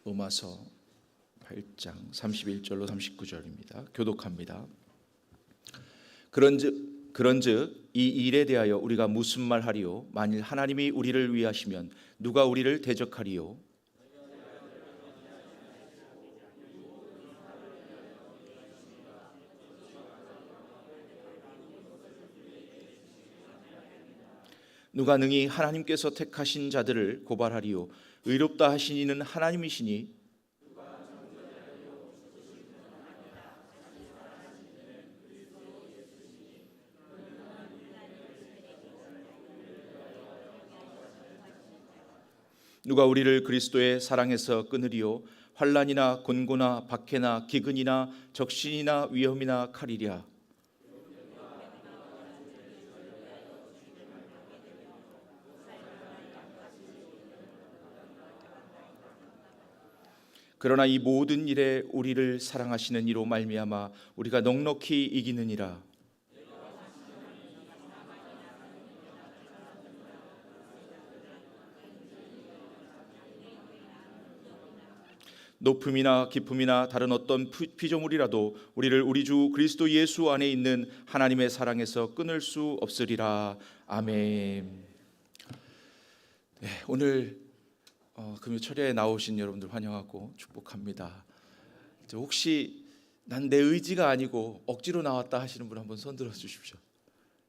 로마서 8장 31절로 39절입니다. 교독합니다. 그런즉 이 일에 대하여 우리가 무슨 말하리요? 만일 하나님이 우리를 위하시면 누가 우리를 대적하리요? 누가 능히 하나님께서 택하신 자들을 고발하리요? 의롭다 하신 이는 하나님이시니 누가 우리를 그리스도의 사랑에서 끊으리요? 환난이나 곤고나 박해나 기근이나 적신이나 위험이나 칼이랴. 그러나 이 모든 일에 우리를 사랑하시는 이로 말미암아 우리가 넉넉히 이기느니라. 높음이나 깊음이나 다른 어떤 피조물이라도 우리를 우리 주 그리스도 예수 안에 있는 하나님의 사랑에서 끊을 수 없으리라. 아멘. 네, 오늘 금요 철야에 나오신 여러분들 환영하고 축복합니다. 혹시 난 내 의지가 아니고 억지로 나왔다 하시는 분 한번 손 들어 주십시오.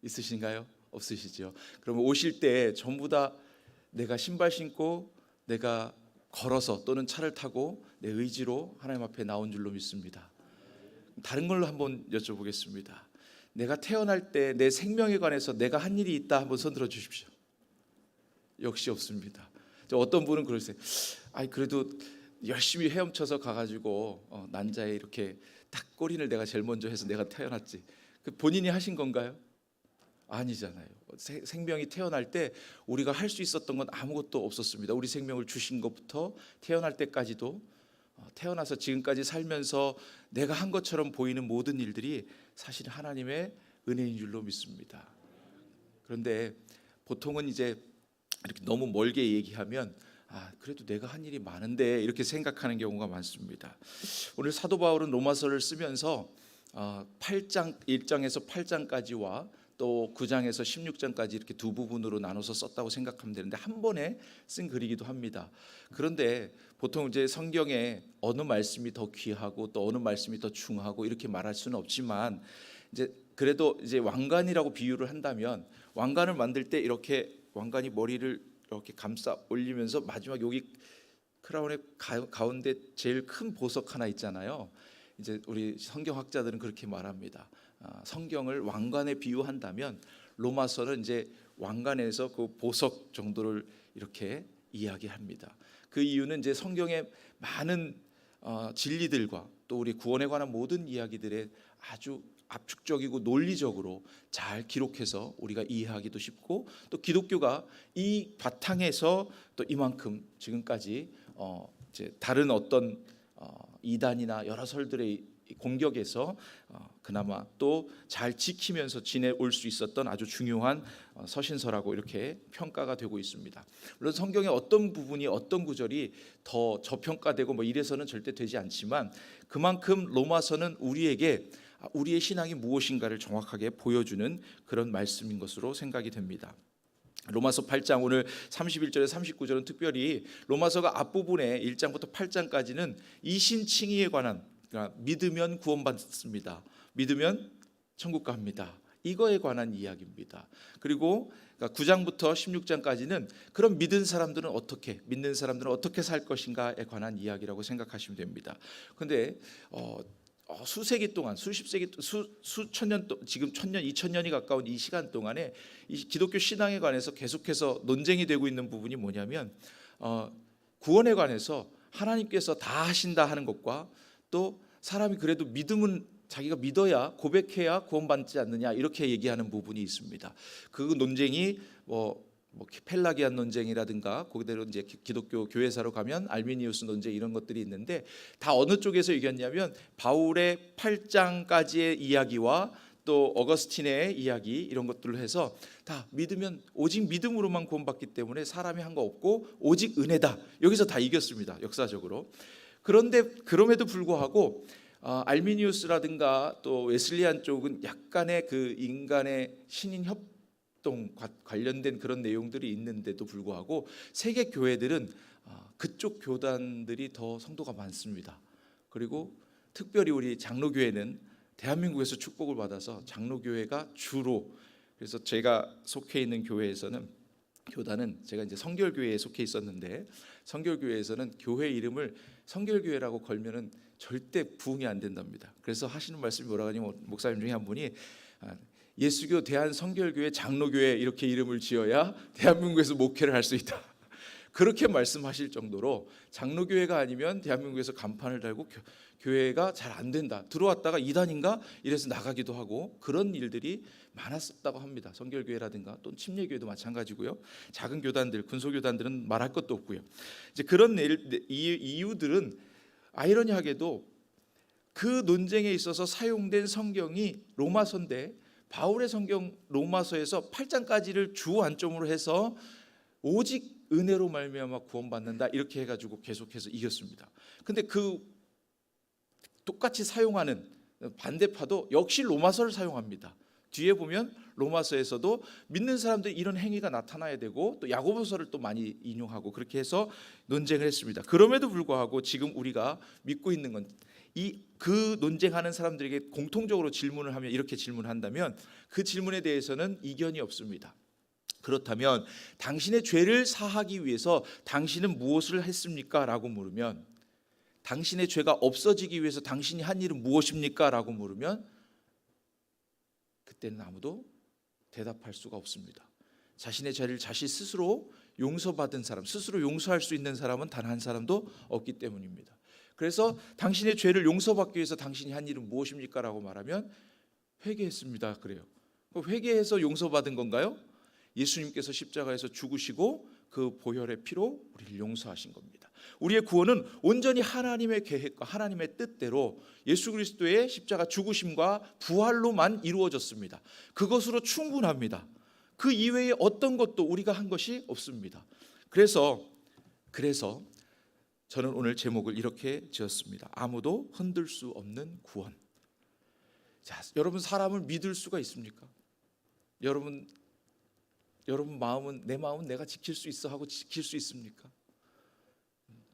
있으신가요? 없으시죠? 그러면 오실 때 전부 다 내가 신발 신고 내가 걸어서 또는 차를 타고 내 의지로 하나님 앞에 나온 줄로 믿습니다. 다른 걸로 한번 여쭤보겠습니다. 내가 태어날 때 내 생명에 관해서 내가 한 일이 있다 한번 손 들어 주십시오. 역시 없습니다. 어떤 분은 그러세요. 그래도 열심히 헤엄쳐서 가가지고 난자에 이렇게 딱 꼬리를 내가 제일 먼저 해서 내가 태어났지. 본인이 하신 건가요? 아니잖아요. 생명이 태어날 때 우리가 할 수 있었던 건 아무것도 없었습니다. 우리 생명을 주신 것부터 태어날 때까지도 태어나서 지금까지 살면서 내가 한 것처럼 보이는 모든 일들이 사실 하나님의 은혜인 줄로 믿습니다. 그런데 보통은 이제 이렇게 너무 멀게 얘기하면 그래도 내가 한 일이 많은데 이렇게 생각하는 경우가 많습니다. 오늘 사도 바울은 로마서를 쓰면서 8장 1장에서 8장까지와 또 9장에서 16장까지 이렇게 두 부분으로 나눠서 썼다고 생각하면 되는데 한 번에 쓴 글이기도 합니다. 그런데 보통 이제 성경에 어느 말씀이 더 귀하고 또 어느 말씀이 더 중하고 이렇게 말할 수는 없지만 이제 그래도 이제 왕관이라고 비유를 한다면 왕관을 만들 때 이렇게 왕관이 머리를 이렇게 감싸 올리면서 마지막 여기 크라운의 가운데 제일 큰 보석 하나 있잖아요. 이제 우리 성경학자들은 그렇게 말합니다. 성경을 왕관에 비유한다면 로마서는 이제 왕관에서 그 보석 정도를 이렇게 이야기합니다. 그 이유는 이제 성경의 많은 진리들과 또 우리 구원에 관한 모든 이야기들에 아주 압축적이고 논리적으로 잘 기록해서 우리가 이해하기도 쉽고 또 기독교가 이 바탕에서 또 이만큼 지금까지 이제 다른 어떤 이단이나 여러 설들의 공격에서 그나마 또 잘 지키면서 지내올 수 있었던 아주 중요한 서신서라고 이렇게 평가가 되고 있습니다. 물론 성경의 어떤 부분이 어떤 구절이 더 저평가되고 뭐 이래서는 절대 되지 않지만 그만큼 로마서는 우리에게 우리의 신앙이 무엇인가를 정확하게 보여주는 그런 말씀인 것으로 생각이 됩니다. 로마서 8장 오늘 31절에 39절은 특별히 로마서가 앞부분에 1장부터 8장까지는 이신칭의에 관한 그러니까 믿으면 구원받습니다. 믿으면 천국 갑니다. 이거에 관한 이야기입니다. 그리고 9장부터 16장까지는 그럼 믿는 사람들은 어떻게 살 것인가에 관한 이야기라고 생각하시면 됩니다. 그런데 수세기 동안 수천 년 지금 1000년 2000년이 가까운 이 시간 동안에 이 기독교 신앙에 관해서 계속해서 논쟁이 되고 있는 부분이 뭐냐면 구원에 관해서 하나님께서 다 하신다 하는 것과 또 사람이 그래도 믿음은 자기가 믿어야 고백해야 구원받지 않느냐 이렇게 얘기하는 부분이 있습니다. 그 논쟁이 뭐 펠라기안 논쟁이라든가 그대로 이제 기독교 교회사로 가면 알미니우스 논쟁 이런 것들이 있는데 다 어느 쪽에서 이겼냐면 바울의 8장까지의 이야기와 또 어거스틴의 이야기 이런 것들로 해서 다 믿으면 오직 믿음으로만 구원받기 때문에 사람이 한 거 없고 오직 은혜다. 여기서 다 이겼습니다. 역사적으로. 그런데 그럼에도 불구하고 알미니우스라든가 또 웨슬리안 쪽은 약간의 그 인간의 신인 협동 관련된 그런 내용들이 있는데도 불구하고 세계 교회들은 그쪽 교단들이 더 성도가 많습니다. 그리고 특별히 우리 장로교회는 대한민국에서 축복을 받아서 장로교회가 주로, 그래서 제가 속해 있는 교회에서는 교단은 제가 이제 성결교회에 속해 있었는데 성결교회에서는 교회 이름을 성결교회라고 걸면은 절대 부흥이 안 된답니다. 그래서 하시는 말씀이 뭐라고 하냐면 목사님 중에 한 분이 예수교 대한성결교회 장로교회 이렇게 이름을 지어야 대한민국에서 목회를 할 수 있다. 그렇게 말씀하실 정도로 장로교회가 아니면 대한민국에서 간판을 달고 교회가 잘 안 된다. 들어왔다가 이단인가 이래서 나가기도 하고 그런 일들이 많았었다고 합니다. 성결교회라든가 또 침례교회도 마찬가지고요. 작은 교단들, 군소교단들은 말할 것도 없고요. 이제 그런 이유들은 아이러니하게도 그 논쟁에 있어서 사용된 성경이 로마서인데 바울의 성경 로마서에서 8장까지를 주안점으로 해서 오직 은혜로 말미암아 구원받는다 이렇게 해가지고 계속해서 이겼습니다. 근데 그 똑같이 사용하는 반대파도 역시 로마서를 사용합니다. 뒤에 보면 로마서에서도 믿는 사람들이 이런 행위가 나타나야 되고 또 야고보서를 또 많이 인용하고 그렇게 해서 논쟁을 했습니다. 그럼에도 불구하고 지금 우리가 믿고 있는 건 그 논쟁하는 사람들에게 공통적으로 질문을 하면 이렇게 질문한다면 그 질문에 대해서는 이견이 없습니다. 그렇다면 당신의 죄를 사하기 위해서 당신은 무엇을 했습니까? 라고 물으면 당신의 죄가 없어지기 위해서 당신이 한 일은 무엇입니까? 라고 물으면 그때는 아무도 대답할 수가 없습니다. 자신의 죄를 자신 스스로 용서받은 사람, 스스로 용서할 수 있는 사람은 단 한 사람도 없기 때문입니다. 그래서 당신의 죄를 용서받기 위해서 당신이 한 일은 무엇입니까? 라고 말하면 회개했습니다. 그래요. 회개해서 용서받은 건가요? 예수님께서 십자가에서 죽으시고 그 보혈의 피로 우리를 용서하신 겁니다. 우리의 구원은 온전히 하나님의 계획과 하나님의 뜻대로 예수 그리스도의 십자가 죽으심과 부활로만 이루어졌습니다. 그것으로 충분합니다. 그 이외에 어떤 것도 우리가 한 것이 없습니다. 그래서 저는 오늘 제목을 이렇게 지었습니다. 아무도 흔들 수 없는 구원. 자, 여러분 사람을 믿을 수가 있습니까? 여러분 마음은 내 마음은 내가 지킬 수 있어 하고 지킬 수 있습니까?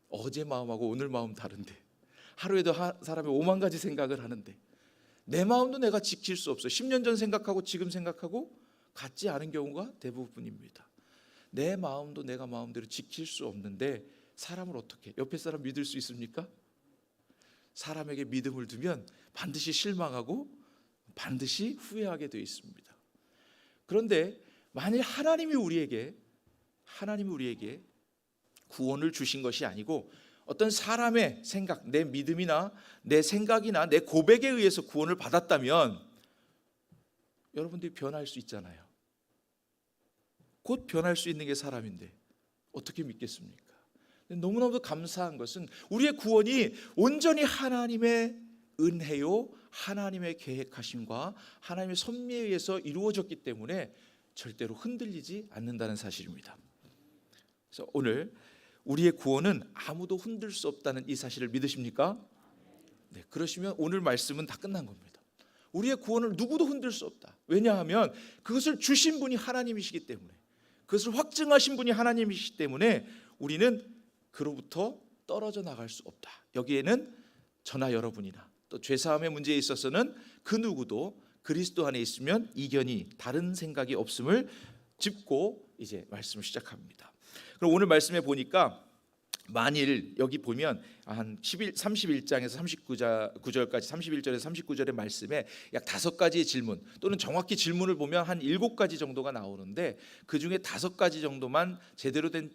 어제 마음하고 오늘 마음 다른데 하루에도 사람이 5만 가지 생각을 하는데 내 마음도 내가 지킬 수 없어요. 10년 전 생각하고 지금 생각하고 같지 않은 경우가 대부분입니다. 내 마음도 내가 마음대로 지킬 수 없는데 사람을 어떻게 옆에 사람 믿을 수 있습니까? 사람에게 믿음을 두면 반드시 실망하고 반드시 후회하게 되어 있습니다. 그런데 만일 하나님이 우리에게 구원을 주신 것이 아니고 어떤 사람의 생각, 내 믿음이나 내 생각이나 내 고백에 의해서 구원을 받았다면 여러분들이 변할 수 있잖아요. 곧 변할 수 있는 게 사람인데 어떻게 믿겠습니까? 너무나도 감사한 것은 우리의 구원이 온전히 하나님의 은혜요, 하나님의 계획하심과 하나님의 섭리에 의해서 이루어졌기 때문에 절대로 흔들리지 않는다는 사실입니다. 그래서 오늘 우리의 구원은 아무도 흔들 수 없다는 이 사실을 믿으십니까? 네, 그러시면 오늘 말씀은 다 끝난 겁니다. 우리의 구원을 누구도 흔들 수 없다. 왜냐하면 그것을 주신 분이 하나님이시기 때문에, 그것을 확증하신 분이 하나님이시기 때문에 우리는 그로부터 떨어져 나갈 수 없다. 여기에는 저나 여러분이나 또 죄사함의 문제에 있어서는 그 누구도 그리스도 안에 있으면 이견이 다른 생각이 없음을 짚고 이제 말씀을 시작합니다. 그럼 오늘 말씀에 보니까 만일 여기 보면 한 31장에서 39절까지 31절에서 39절의 말씀에 약 5가지의 질문 또는 정확히 질문을 보면 한 7가지 정도가 나오는데 그중에 5가지 정도만 제대로 된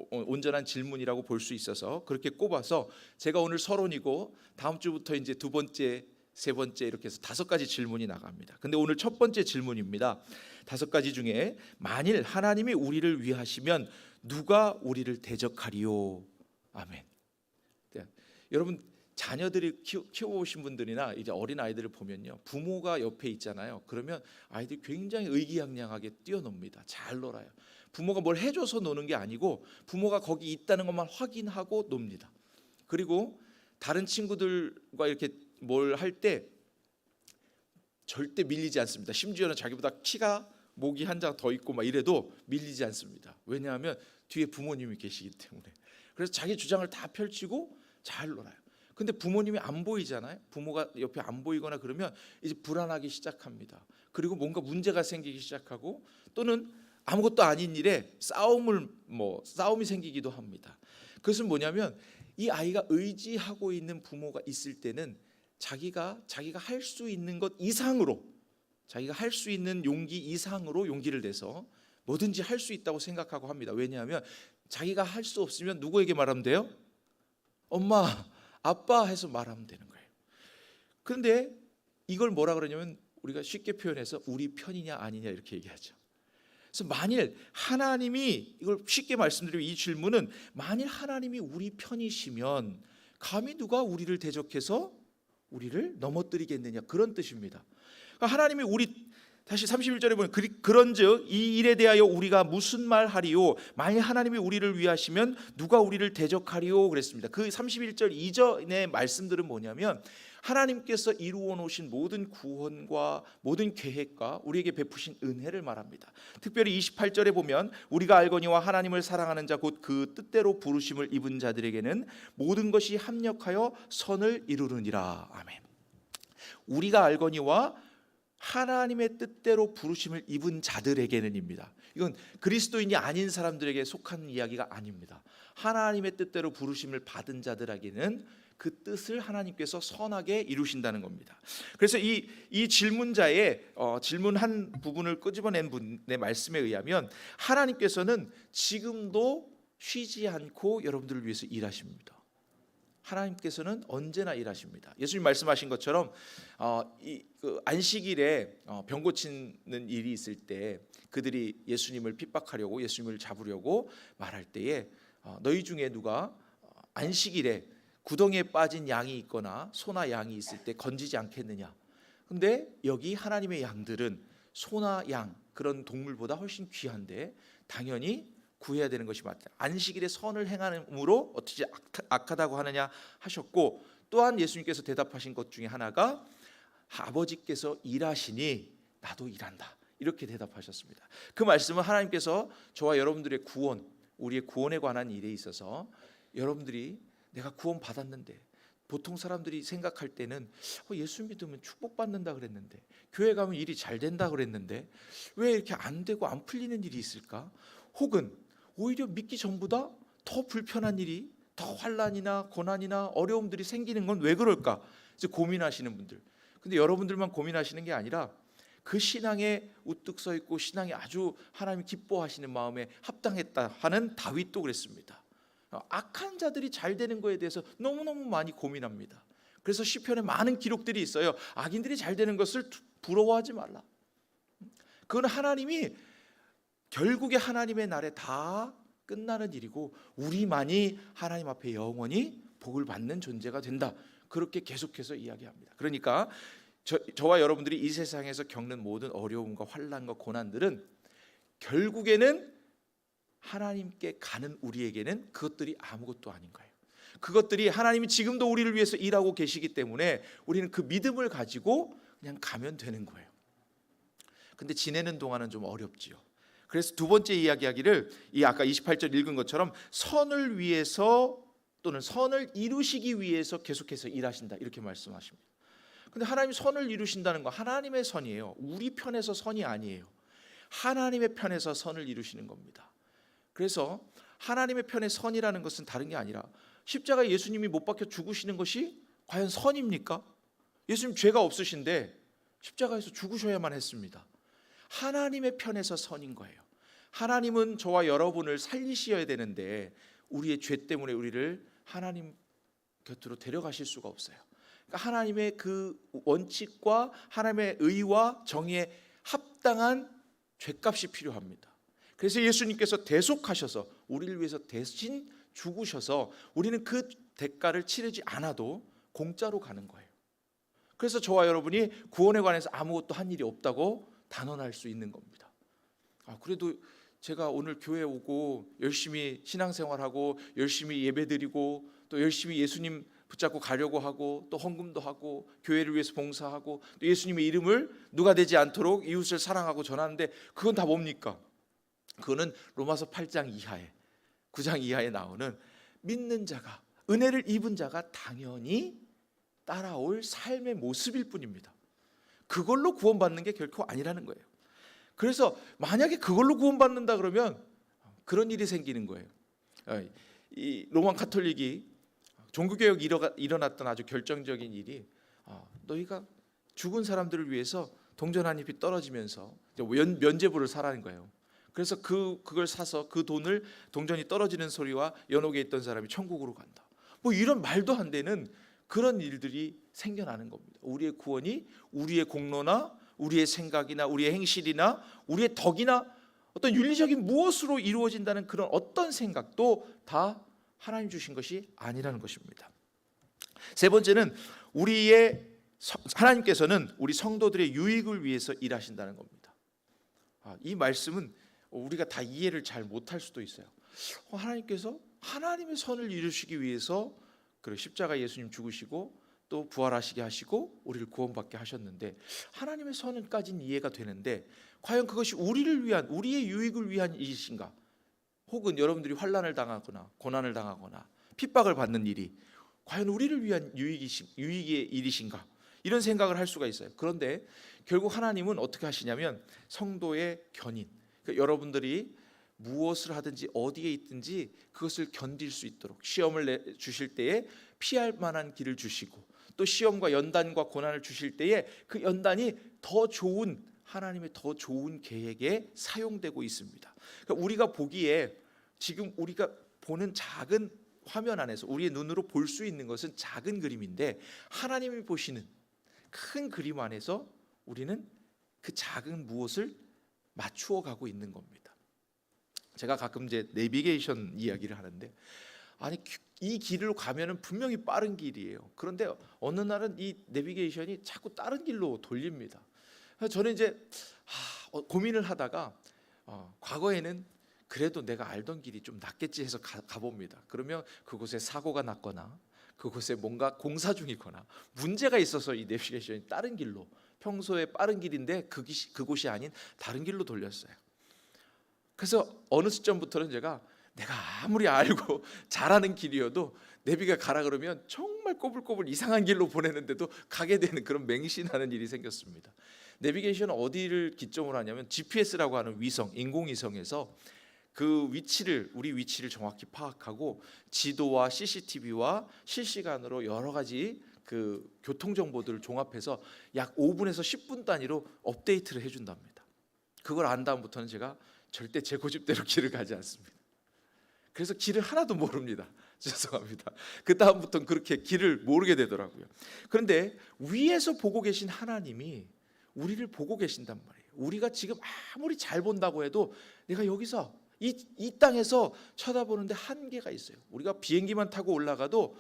온전한 질문이라고 볼 수 있어서 그렇게 꼽아서 제가 오늘 서론이고 다음 주부터 이제 2번째, 3번째 이렇게 해서 5가지 질문이 나갑니다. 근데 오늘 첫 번째 질문입니다. 5가지 중에 만일 하나님이 우리를 위하시면 누가 우리를 대적하리요? 아멘. 네. 여러분 자녀들이 키워보신 분들이나 이제 어린 아이들을 보면요, 부모가 옆에 있잖아요. 그러면 아이들이 굉장히 의기양양하게 뛰어놉니다. 잘 놀아요. 부모가 뭘 해줘서 노는 게 아니고 부모가 거기 있다는 것만 확인하고 놉니다. 그리고 다른 친구들과 이렇게 뭘 할 때 절대 밀리지 않습니다. 심지어는 자기보다 키가 목이 한 장 더 있고 막 이래도 밀리지 않습니다. 왜냐하면 뒤에 부모님이 계시기 때문에. 그래서 자기 주장을 다 펼치고 잘 놀아요. 근데 부모님이 안 보이잖아요. 부모가 옆에 안 보이거나 그러면 이제 불안하기 시작합니다. 그리고 뭔가 문제가 생기기 시작하고 또는 아무것도 아닌 일에 싸움이 생기기도 합니다. 그것은 뭐냐면 이 아이가 의지하고 있는 부모가 있을 때는 자기가 할 수 있는 것 이상으로, 자기가 할 수 있는 용기 이상으로 용기를 내서 뭐든지 할 수 있다고 생각하고 합니다. 왜냐하면 자기가 할 수 없으면 누구에게 말하면 돼요? 엄마, 아빠 해서 말하면 되는 거예요. 그런데 이걸 뭐라 그러냐면 우리가 쉽게 표현해서 우리 편이냐 아니냐 이렇게 얘기하죠. 그래서 만일 하나님이, 이걸 쉽게 말씀드리면 이 질문은 만일 하나님이 우리 편이시면 감히 누가 우리를 대적해서 우리를 넘어뜨리겠느냐, 그런 뜻입니다. 그러니까 하나님이 다시 31절에 보면 그런즉 이 일에 대하여 우리가 무슨 말 하리요? 만일 하나님이 우리를 위하시면 누가 우리를 대적하리요? 그랬습니다. 그 31절 이전의 말씀들은 뭐냐면 하나님께서 이루어 놓으신 모든 구원과 모든 계획과 우리에게 베푸신 은혜를 말합니다. 특별히 28절에 보면 우리가 알거니와 하나님을 사랑하는 자 곧 그 뜻대로 부르심을 입은 자들에게는 모든 것이 합력하여 선을 이루느니라. 아멘. 우리가 알거니와 하나님의 뜻대로 부르심을 입은 자들에게는입니다. 이건 그리스도인이 아닌 사람들에게 속한 이야기가 아닙니다. 하나님의 뜻대로 부르심을 받은 자들에게는 그 뜻을 하나님께서 선하게 이루신다는 겁니다. 그래서 이 질문자의 질문한 부분을 끄집어낸 분의 말씀에 의하면 하나님께서는 지금도 쉬지 않고 여러분들을 위해서 일하십니다. 하나님께서는 언제나 일하십니다. 예수님 말씀하신 것처럼 안식일에 병 고치는 일이 있을 때 그들이 예수님을 핍박하려고, 예수님을 잡으려고 말할 때에 너희 중에 누가 안식일에 구덩이에 빠진 양이 있거나 소나 양이 있을 때 건지지 않겠느냐. 근데 여기 하나님의 양들은 소나 양 그런 동물보다 훨씬 귀한데 당연히 구해야 되는 것이 맞다. 안식일에 선을 행함으로 어떻게 악하다고 하느냐 하셨고, 또한 예수님께서 대답하신 것 중에 하나가 아버지께서 일하시니 나도 일한다, 이렇게 대답하셨습니다. 그 말씀은 하나님께서 저와 여러분들의 구원, 우리의 구원에 관한 일에 있어서 여러분들이 내가 구원 받았는데, 보통 사람들이 생각할 때는 예수 믿으면 축복받는다 그랬는데, 교회 가면 일이 잘 된다 그랬는데 왜 이렇게 안 되고 안 풀리는 일이 있을까? 혹은 오히려 믿기 전보다 더 불편한 일이, 더 환난이나 고난이나 어려움들이 생기는 건 왜 그럴까? 이제 고민하시는 분들. 근데 여러분들만 고민하시는 게 아니라 그 신앙에 우뚝 서 있고 신앙이 아주 하나님 기뻐하시는 마음에 합당했다 하는 다윗도 그랬습니다. 악한 자들이 잘 되는 거에 대해서 너무너무 많이 고민합니다. 그래서 시편에 많은 기록들이 있어요. 악인들이 잘 되는 것을 부러워하지 말라. 그건 하나님이 결국에 하나님의 날에 다 끝나는 일이고 우리만이 하나님 앞에 영원히 복을 받는 존재가 된다. 그렇게 계속해서 이야기합니다. 그러니까 저와 여러분들이 이 세상에서 겪는 모든 어려움과 환난과 고난들은 결국에는 하나님께 가는 우리에게는 그것들이 아무것도 아닌 거예요. 그것들이 하나님이 지금도 우리를 위해서 일하고 계시기 때문에 우리는 그 믿음을 가지고 그냥 가면 되는 거예요. 근데 지내는 동안은 좀 어렵지요. 그래서 두 번째 이야기하기를 이 아까 28절 읽은 것처럼 선을 위해서 또는 선을 이루시기 위해서 계속해서 일하신다, 이렇게 말씀하십니다. 근데 하나님이 선을 이루신다는 거 하나님의 선이에요. 우리 편에서 선이 아니에요. 하나님의 편에서 선을 이루시는 겁니다. 그래서 하나님의 편의 선이라는 것은 다른 게 아니라 십자가에 예수님이 못 박혀 죽으시는 것이 과연 선입니까? 예수님 죄가 없으신데 십자가에서 죽으셔야만 했습니다. 하나님의 편에서 선인 거예요. 하나님은 저와 여러분을 살리셔야 되는데 우리의 죄 때문에 우리를 하나님 곁으로 데려가실 수가 없어요. 그러니까 하나님의 그 원칙과 하나님의 의와 정의에 합당한 죄값이 필요합니다. 그래서 예수님께서 대속하셔서 우리를 위해서 대신 죽으셔서 우리는 그 대가를 치르지 않아도 공짜로 가는 거예요. 그래서 저와 여러분이 구원에 관해서 아무것도 한 일이 없다고 단언할 수 있는 겁니다. 그래도 제가 오늘 교회 오고 열심히 신앙생활하고 열심히 예배드리고 또 열심히 예수님 붙잡고 가려고 하고 또 헌금도 하고 교회를 위해서 봉사하고 또 예수님의 이름을 누가 되지 않도록 이웃을 사랑하고 전하는데 그건 다 뭡니까? 그거는 로마서 8장 이하에 9장 이하에 나오는 믿는 자가 은혜를 입은 자가 당연히 따라올 삶의 모습일 뿐입니다. 그걸로 구원받는 게 결코 아니라는 거예요. 그래서 만약에 그걸로 구원받는다 그러면 그런 일이 생기는 거예요. 이 로마 카톨릭이 종교개혁이 일어났던 아주 결정적인 일이 너희가 죽은 사람들을 위해서 동전 한 잎이 떨어지면서 면죄부를 사라는 거예요. 그래서 그걸 사서 그 돈을 동전이 떨어지는 소리와 연옥에 있던 사람이 천국으로 간다. 뭐 이런 말도 안 되는 그런 일들이 생겨나는 겁니다. 우리의 구원이 우리의 공로나 우리의 생각이나 우리의 행실이나 우리의 덕이나 어떤 윤리적인 무엇으로 이루어진다는 그런 어떤 생각도 다 하나님 주신 것이 아니라는 것입니다. 세 번째는 하나님께서는 우리 성도들의 유익을 위해서 일하신다는 겁니다. 이 말씀은 우리가 다 이해를 잘 못할 수도 있어요. 하나님께서 하나님의 선을 이루시기 위해서 십자가 예수님 죽으시고 또 부활하시게 하시고 우리를 구원받게 하셨는데 하나님의 선은까지는 이해가 되는데 과연 그것이 우리를 위한 우리의 유익을 위한 일이신가? 혹은 여러분들이 환난을 당하거나 고난을 당하거나 핍박을 받는 일이 과연 우리를 위한 유익의 일이신가? 이런 생각을 할 수가 있어요. 그런데 결국 하나님은 어떻게 하시냐면 성도의 견인, 그러니까 여러분들이 무엇을 하든지 어디에 있든지 그것을 견딜 수 있도록 시험을 주실 때에 피할 만한 길을 주시고 또 시험과 연단과 고난을 주실 때에 그 연단이 더 좋은 하나님의 더 좋은 계획에 사용되고 있습니다. 그러니까 우리가 보기에 지금 우리가 보는 작은 화면 안에서 우리의 눈으로 볼 수 있는 것은 작은 그림인데 하나님이 보시는 큰 그림 안에서 우리는 그 작은 무엇을 맞추어 가고 있는 겁니다. 제가 가끔 이제 내비게이션 이야기를 하는데 이 길로 가면은 분명히 빠른 길이에요. 그런데 어느 날은 이 내비게이션이 자꾸 다른 길로 돌립니다. 그래서 저는 이제 고민을 하다가 과거에는 그래도 내가 알던 길이 좀 낫겠지 해서 가봅니다. 그러면 그곳에 사고가 났거나 그곳에 뭔가 공사 중이거나 문제가 있어서 이 내비게이션이 다른 길로 평소에 빠른 길인데 그곳이 아닌 다른 길로 돌렸어요. 그래서 어느 시점부터는 내가 아무리 알고 잘하는 길이어도 내비가 가라 그러면 정말 꼬불꼬불 이상한 길로 보내는데도 가게 되는 그런 맹신하는 일이 생겼습니다. 내비게이션은 어디를 기점으로 하냐면 GPS라고 하는 위성, 인공위성에서 우리 위치를 정확히 파악하고 지도와 CCTV와 실시간으로 여러 가지 그 교통 정보들을 종합해서 약 5분에서 10분 단위로 업데이트를 해준답니다. 그걸 안 다음부터는 제가 절대 제 고집대로 길을 가지 않습니다. 그래서 길을 하나도 모릅니다. 죄송합니다. 그 다음부터는 그렇게 길을 모르게 되더라고요. 그런데 위에서 보고 계신 하나님이 우리를 보고 계신단 말이에요. 우리가 지금 아무리 잘 본다고 해도 내가 여기서 이 땅에서 쳐다보는데 한계가 있어요. 우리가 비행기만 타고 올라가도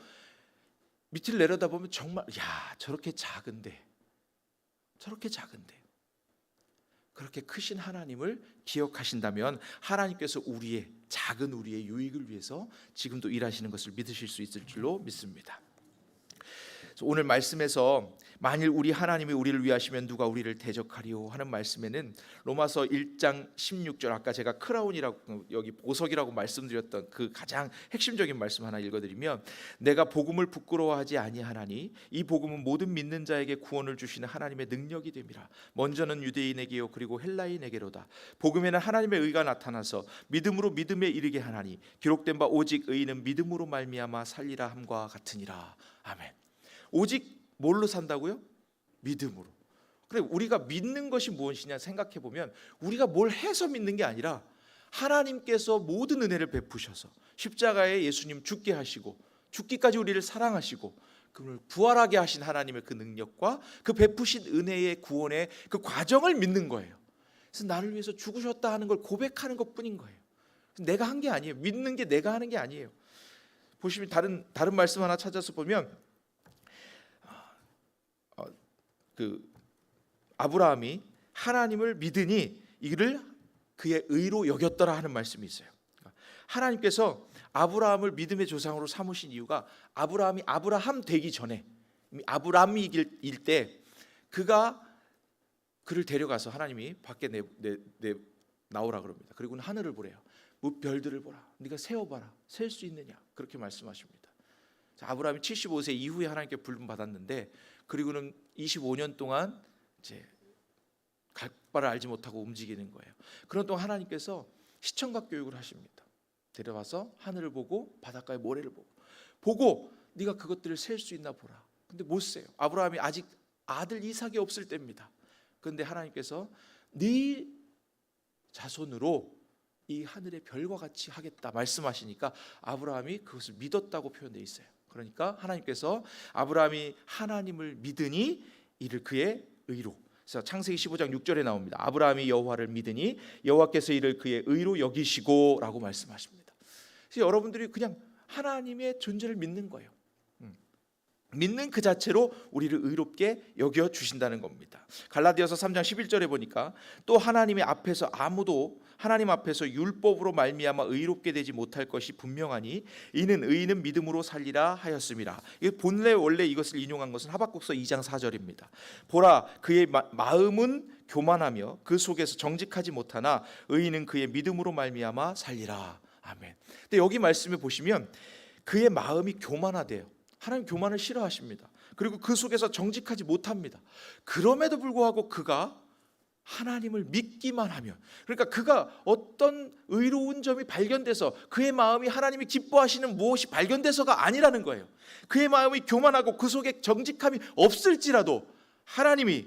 밑을 내려다보면 정말 저렇게 작은데 그렇게 크신 하나님을 기억하신다면 하나님께서 우리의 유익을 위해서 지금도 일하시는 것을 믿으실 수 있을 줄로 믿습니다. 오늘 말씀에서 만일 우리 하나님이 우리를 위하시면 누가 우리를 대적하리요 하는 말씀에는 로마서 1장 16절 아까 제가 크라운이라고 여기 보석이라고 말씀드렸던 그 가장 핵심적인 말씀 하나 읽어드리면 내가 복음을 부끄러워하지 아니하나니 이 복음은 모든 믿는 자에게 구원을 주시는 하나님의 능력이 됨이라. 먼저는 유대인에게요 그리고 헬라인에게로다. 복음에는 하나님의 의가 나타나서 믿음으로 믿음에 이르게 하나니 기록된 바 오직 의인은 믿음으로 말미암아 살리라 함과 같으니라. 아멘. 오직 뭘로 산다고요? 믿음으로. 그래 우리가 믿는 것이 무엇이냐 생각해 보면 우리가 뭘 해서 믿는 게 아니라 하나님께서 모든 은혜를 베푸셔서 십자가에 예수님 죽게 하시고 죽기까지 우리를 사랑하시고 그를 부활하게 하신 하나님의 그 능력과 그 베푸신 은혜의 구원의 그 과정을 믿는 거예요. 그래서 나를 위해서 죽으셨다 하는 걸 고백하는 것뿐인 거예요. 내가 한 게 아니에요. 믿는 게 내가 하는 게 아니에요. 보시면 다른 말씀 하나 찾아서 보면 아브라함이 하나님을 믿으니 이를 그의 의로 여겼더라 하는 말씀이 있어요. 하나님께서 아브라함을 믿음의 조상으로 삼으신 이유가 아브라함이 아브라함 되기 전에 이미 아브라함일 때 그를 데려가서 하나님이 밖에 나오라 그럽니다. 그리고는 하늘을 보래요. 별들을 보라. 네가 세어봐라. 셀 수 있느냐? 그렇게 말씀하십니다. 아브라함이 75세 이후에 하나님께 부름 받았는데 그리고는 25년 동안 이제 갈 바를 알지 못하고 움직이는 거예요. 그런 동안 하나님께서 시청각 교육을 하십니다. 데려와서 하늘을 보고 바닷가의 모래를 보고 네가 그것들을 셀 수 있나 보라. 근데 못 세요. 아브라함이 아직 아들 이삭이 없을 때입니다. 그런데 하나님께서 네 자손으로 이 하늘의 별과 같이 하겠다 말씀하시니까 아브라함이 그것을 믿었다고 표현되어 있어요. 그러니까 하나님께서 아브라함이 하나님을 믿으니 이를 그의 의로. 그래서 창세기 15장 6절에 나옵니다. 아브라함이 여호와를 믿으니 여호와께서 이를 그의 의로 여기시고라고 말씀하십니다. 그래서 여러분들이 그냥 하나님의 존재를 믿는 거예요. 믿는 그 자체로 우리를 의롭게 여겨 주신다는 겁니다. 갈라디아서 3장 11절에 보니까 또 하나님 앞에서 아무도 하나님 앞에서 율법으로 말미암아 의롭게 되지 못할 것이 분명하니 이는 의인은 믿음으로 살리라 하였음이라. 본래 원래 이것을 인용한 것은 하박국서 2장 4절입니다. 보라 그의 마음은 교만하며 그 속에서 정직하지 못하나 의인은 그의 믿음으로 말미암아 살리라. 아멘. 근데 여기 말씀에 보시면 그의 마음이 교만하대요. 하나님 교만을 싫어하십니다. 그리고 그 속에서 정직하지 못합니다. 그럼에도 불구하고 그가 하나님을 믿기만 하면, 그러니까 그가 어떤 의로운 점이 발견돼서 그의 마음이 하나님이 기뻐하시는 무엇이 발견돼서가 아니라는 거예요. 그의 마음이 교만하고 그 속에 정직함이 없을지라도 하나님이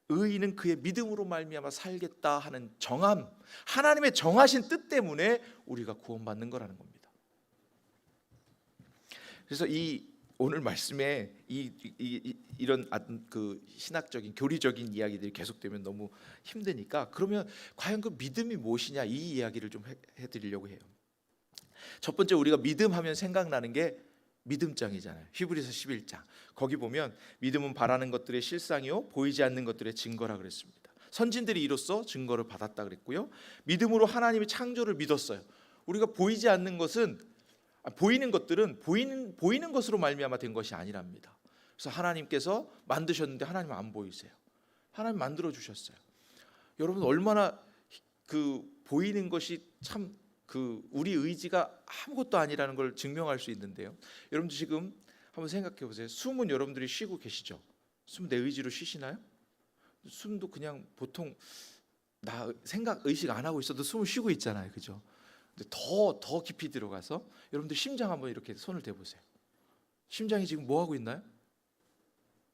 의인은 그의 믿음으로 말미암아 살겠다 하는 정함, 하나님의 정하신 뜻 때문에 우리가 구원받는 거라는 겁니다. 그래서 오늘 말씀에 이런 그 신학적인 교리적인 이야기들이 계속되면 너무 힘드니까 그러면 과연 그 믿음이 무엇이냐 이 이야기를 좀 해드리려고 해요. 첫 번째 우리가 믿음하면 생각나는 게 믿음장이잖아요. 히브리서 11장 거기 보면 믿음은 바라는 것들의 실상이요 보이지 않는 것들의 증거라 그랬습니다. 선진들이 이로써 증거를 받았다 그랬고요. 믿음으로 하나님의 창조를 믿었어요. 우리가 보이지 않는 것은 보이는 것들은 보이는 것으로 말미암아 된 것이 아니랍니다. 그래서 하나님께서 만드셨는데 하나님은 안 보이세요. 하나님 만들어 주셨어요. 여러분 얼마나 보이는 것이 참 우리 의지가 아무것도 아니라는 걸 증명할 수 있는데요. 여러분 지금 한번 생각해 보세요. 숨은 여러분들이 쉬고 계시죠? 숨 내 의지로 쉬시나요? 숨도 그냥 보통 나 의식 안 하고 있어도 숨을 쉬고 있잖아요, 그죠? 근데 더 깊이 들어가서 여러분들 심장 한번 이렇게 손을 대보세요. 심장이 지금 뭐 하고 있나요?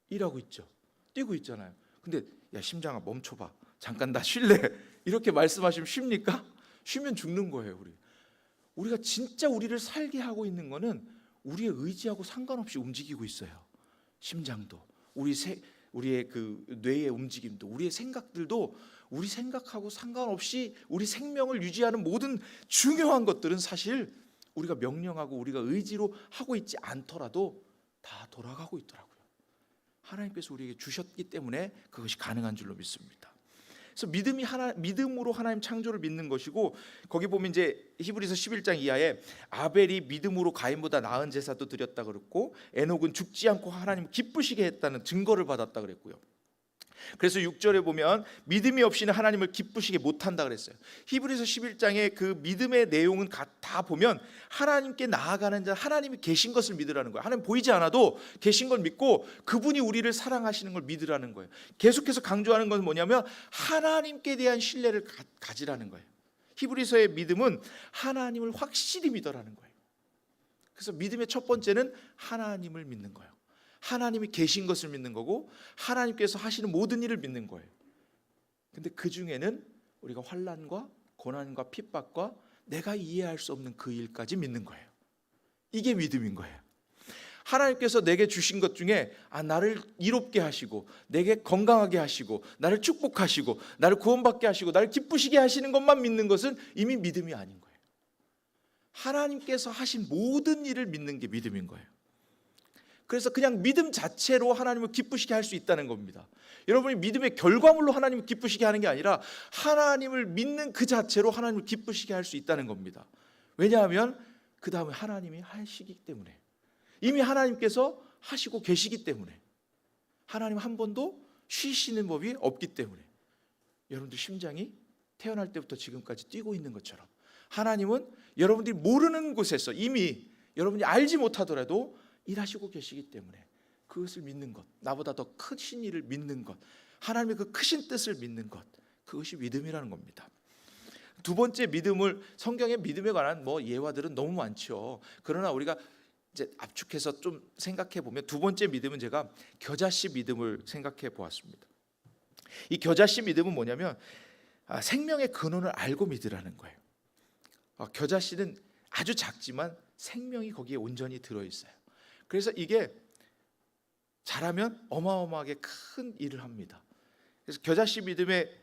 일하고 있죠. 뛰고 있잖아요. 근데 야 심장아 멈춰봐. 잠깐 나 쉴래. 이렇게 말씀하시면 쉽니까? 쉬면 죽는 거예요. 우리가 진짜 우리를 살게 하고 있는 거는 우리의 의지하고 상관없이 움직이고 있어요. 심장도 우리의 그 뇌의 움직임도 우리의 생각들도 우리 생각하고 상관없이 우리 생명을 유지하는 모든 중요한 것들은 사실 우리가 명령하고 우리가 의지로 하고 있지 않더라도 다 돌아가고 있더라고요. 하나님께서 우리에게 주셨기 때문에 그것이 가능한 줄로 믿습니다. 그래서 믿음으로 하나님 창조를 믿는 것이고 거기 보면 이제 히브리서 11장 이하에 아벨이 믿음으로 가인보다 나은 제사도 드렸다 그랬고 에녹은 죽지 않고 하나님 기쁘시게 했다는 증거를 받았다 그랬고요. 그래서 6절에 보면 믿음이 없이는 하나님을 기쁘시게 못한다 그랬어요. 히브리서 11장의 그 믿음의 내용은 다 보면 하나님께 나아가는 자, 하나님이 계신 것을 믿으라는 거예요. 하나님 보이지 않아도 계신 걸 믿고 그분이 우리를 사랑하시는 걸 믿으라는 거예요. 계속해서 강조하는 것은 뭐냐면 하나님께 대한 신뢰를 가지라는 거예요. 히브리서의 믿음은 하나님을 확실히 믿어라는 거예요. 그래서 믿음의 첫 번째는 하나님을 믿는 거예요. 하나님이 계신 것을 믿는 거고 하나님께서 하시는 모든 일을 믿는 거예요. 근데 그 중에는 우리가 환난과 고난과 핍박과 내가 이해할 수 없는 그 일까지 믿는 거예요. 이게 믿음인 거예요. 하나님께서 내게 주신 것 중에 나를 이롭게 하시고 내게 건강하게 하시고 나를 축복하시고 나를 구원받게 하시고 나를 기쁘시게 하시는 것만 믿는 것은 이미 믿음이 아닌 거예요. 하나님께서 하신 모든 일을 믿는 게 믿음인 거예요. 그래서 그냥 믿음 자체로 하나님을 기쁘시게 할 수 있다는 겁니다. 여러분이 믿음의 결과물로 하나님을 기쁘시게 하는 게 아니라 하나님을 믿는 그 자체로 하나님을 기쁘시게 할 수 있다는 겁니다. 왜냐하면 그 다음에 하나님이 하시기 때문에, 이미 하나님께서 하시고 계시기 때문에, 하나님 한 번도 쉬시는 법이 없기 때문에, 여러분들 심장이 태어날 때부터 지금까지 뛰고 있는 것처럼 하나님은 여러분들이 모르는 곳에서 이미 여러분이 알지 못하더라도 일하시고 계시기 때문에 그것을 믿는 것, 나보다 더 크신 일을 믿는 것, 하나님의 그 크신 뜻을 믿는 것, 그것이 믿음이라는 겁니다. 두 번째 믿음을, 성경에 믿음에 관한 예화들은 너무 많죠. 그러나 우리가 이제 압축해서 좀 생각해 보면 두 번째 믿음은 제가 겨자씨 믿음을 생각해 보았습니다. 이 겨자씨 믿음은 뭐냐면 생명의 근원을 알고 믿으라는 거예요. 겨자씨는 아주 작지만 생명이 거기에 온전히 들어있어요. 그래서 이게 자라면 어마어마하게 큰 일을 합니다. 그래서 겨자씨 믿음의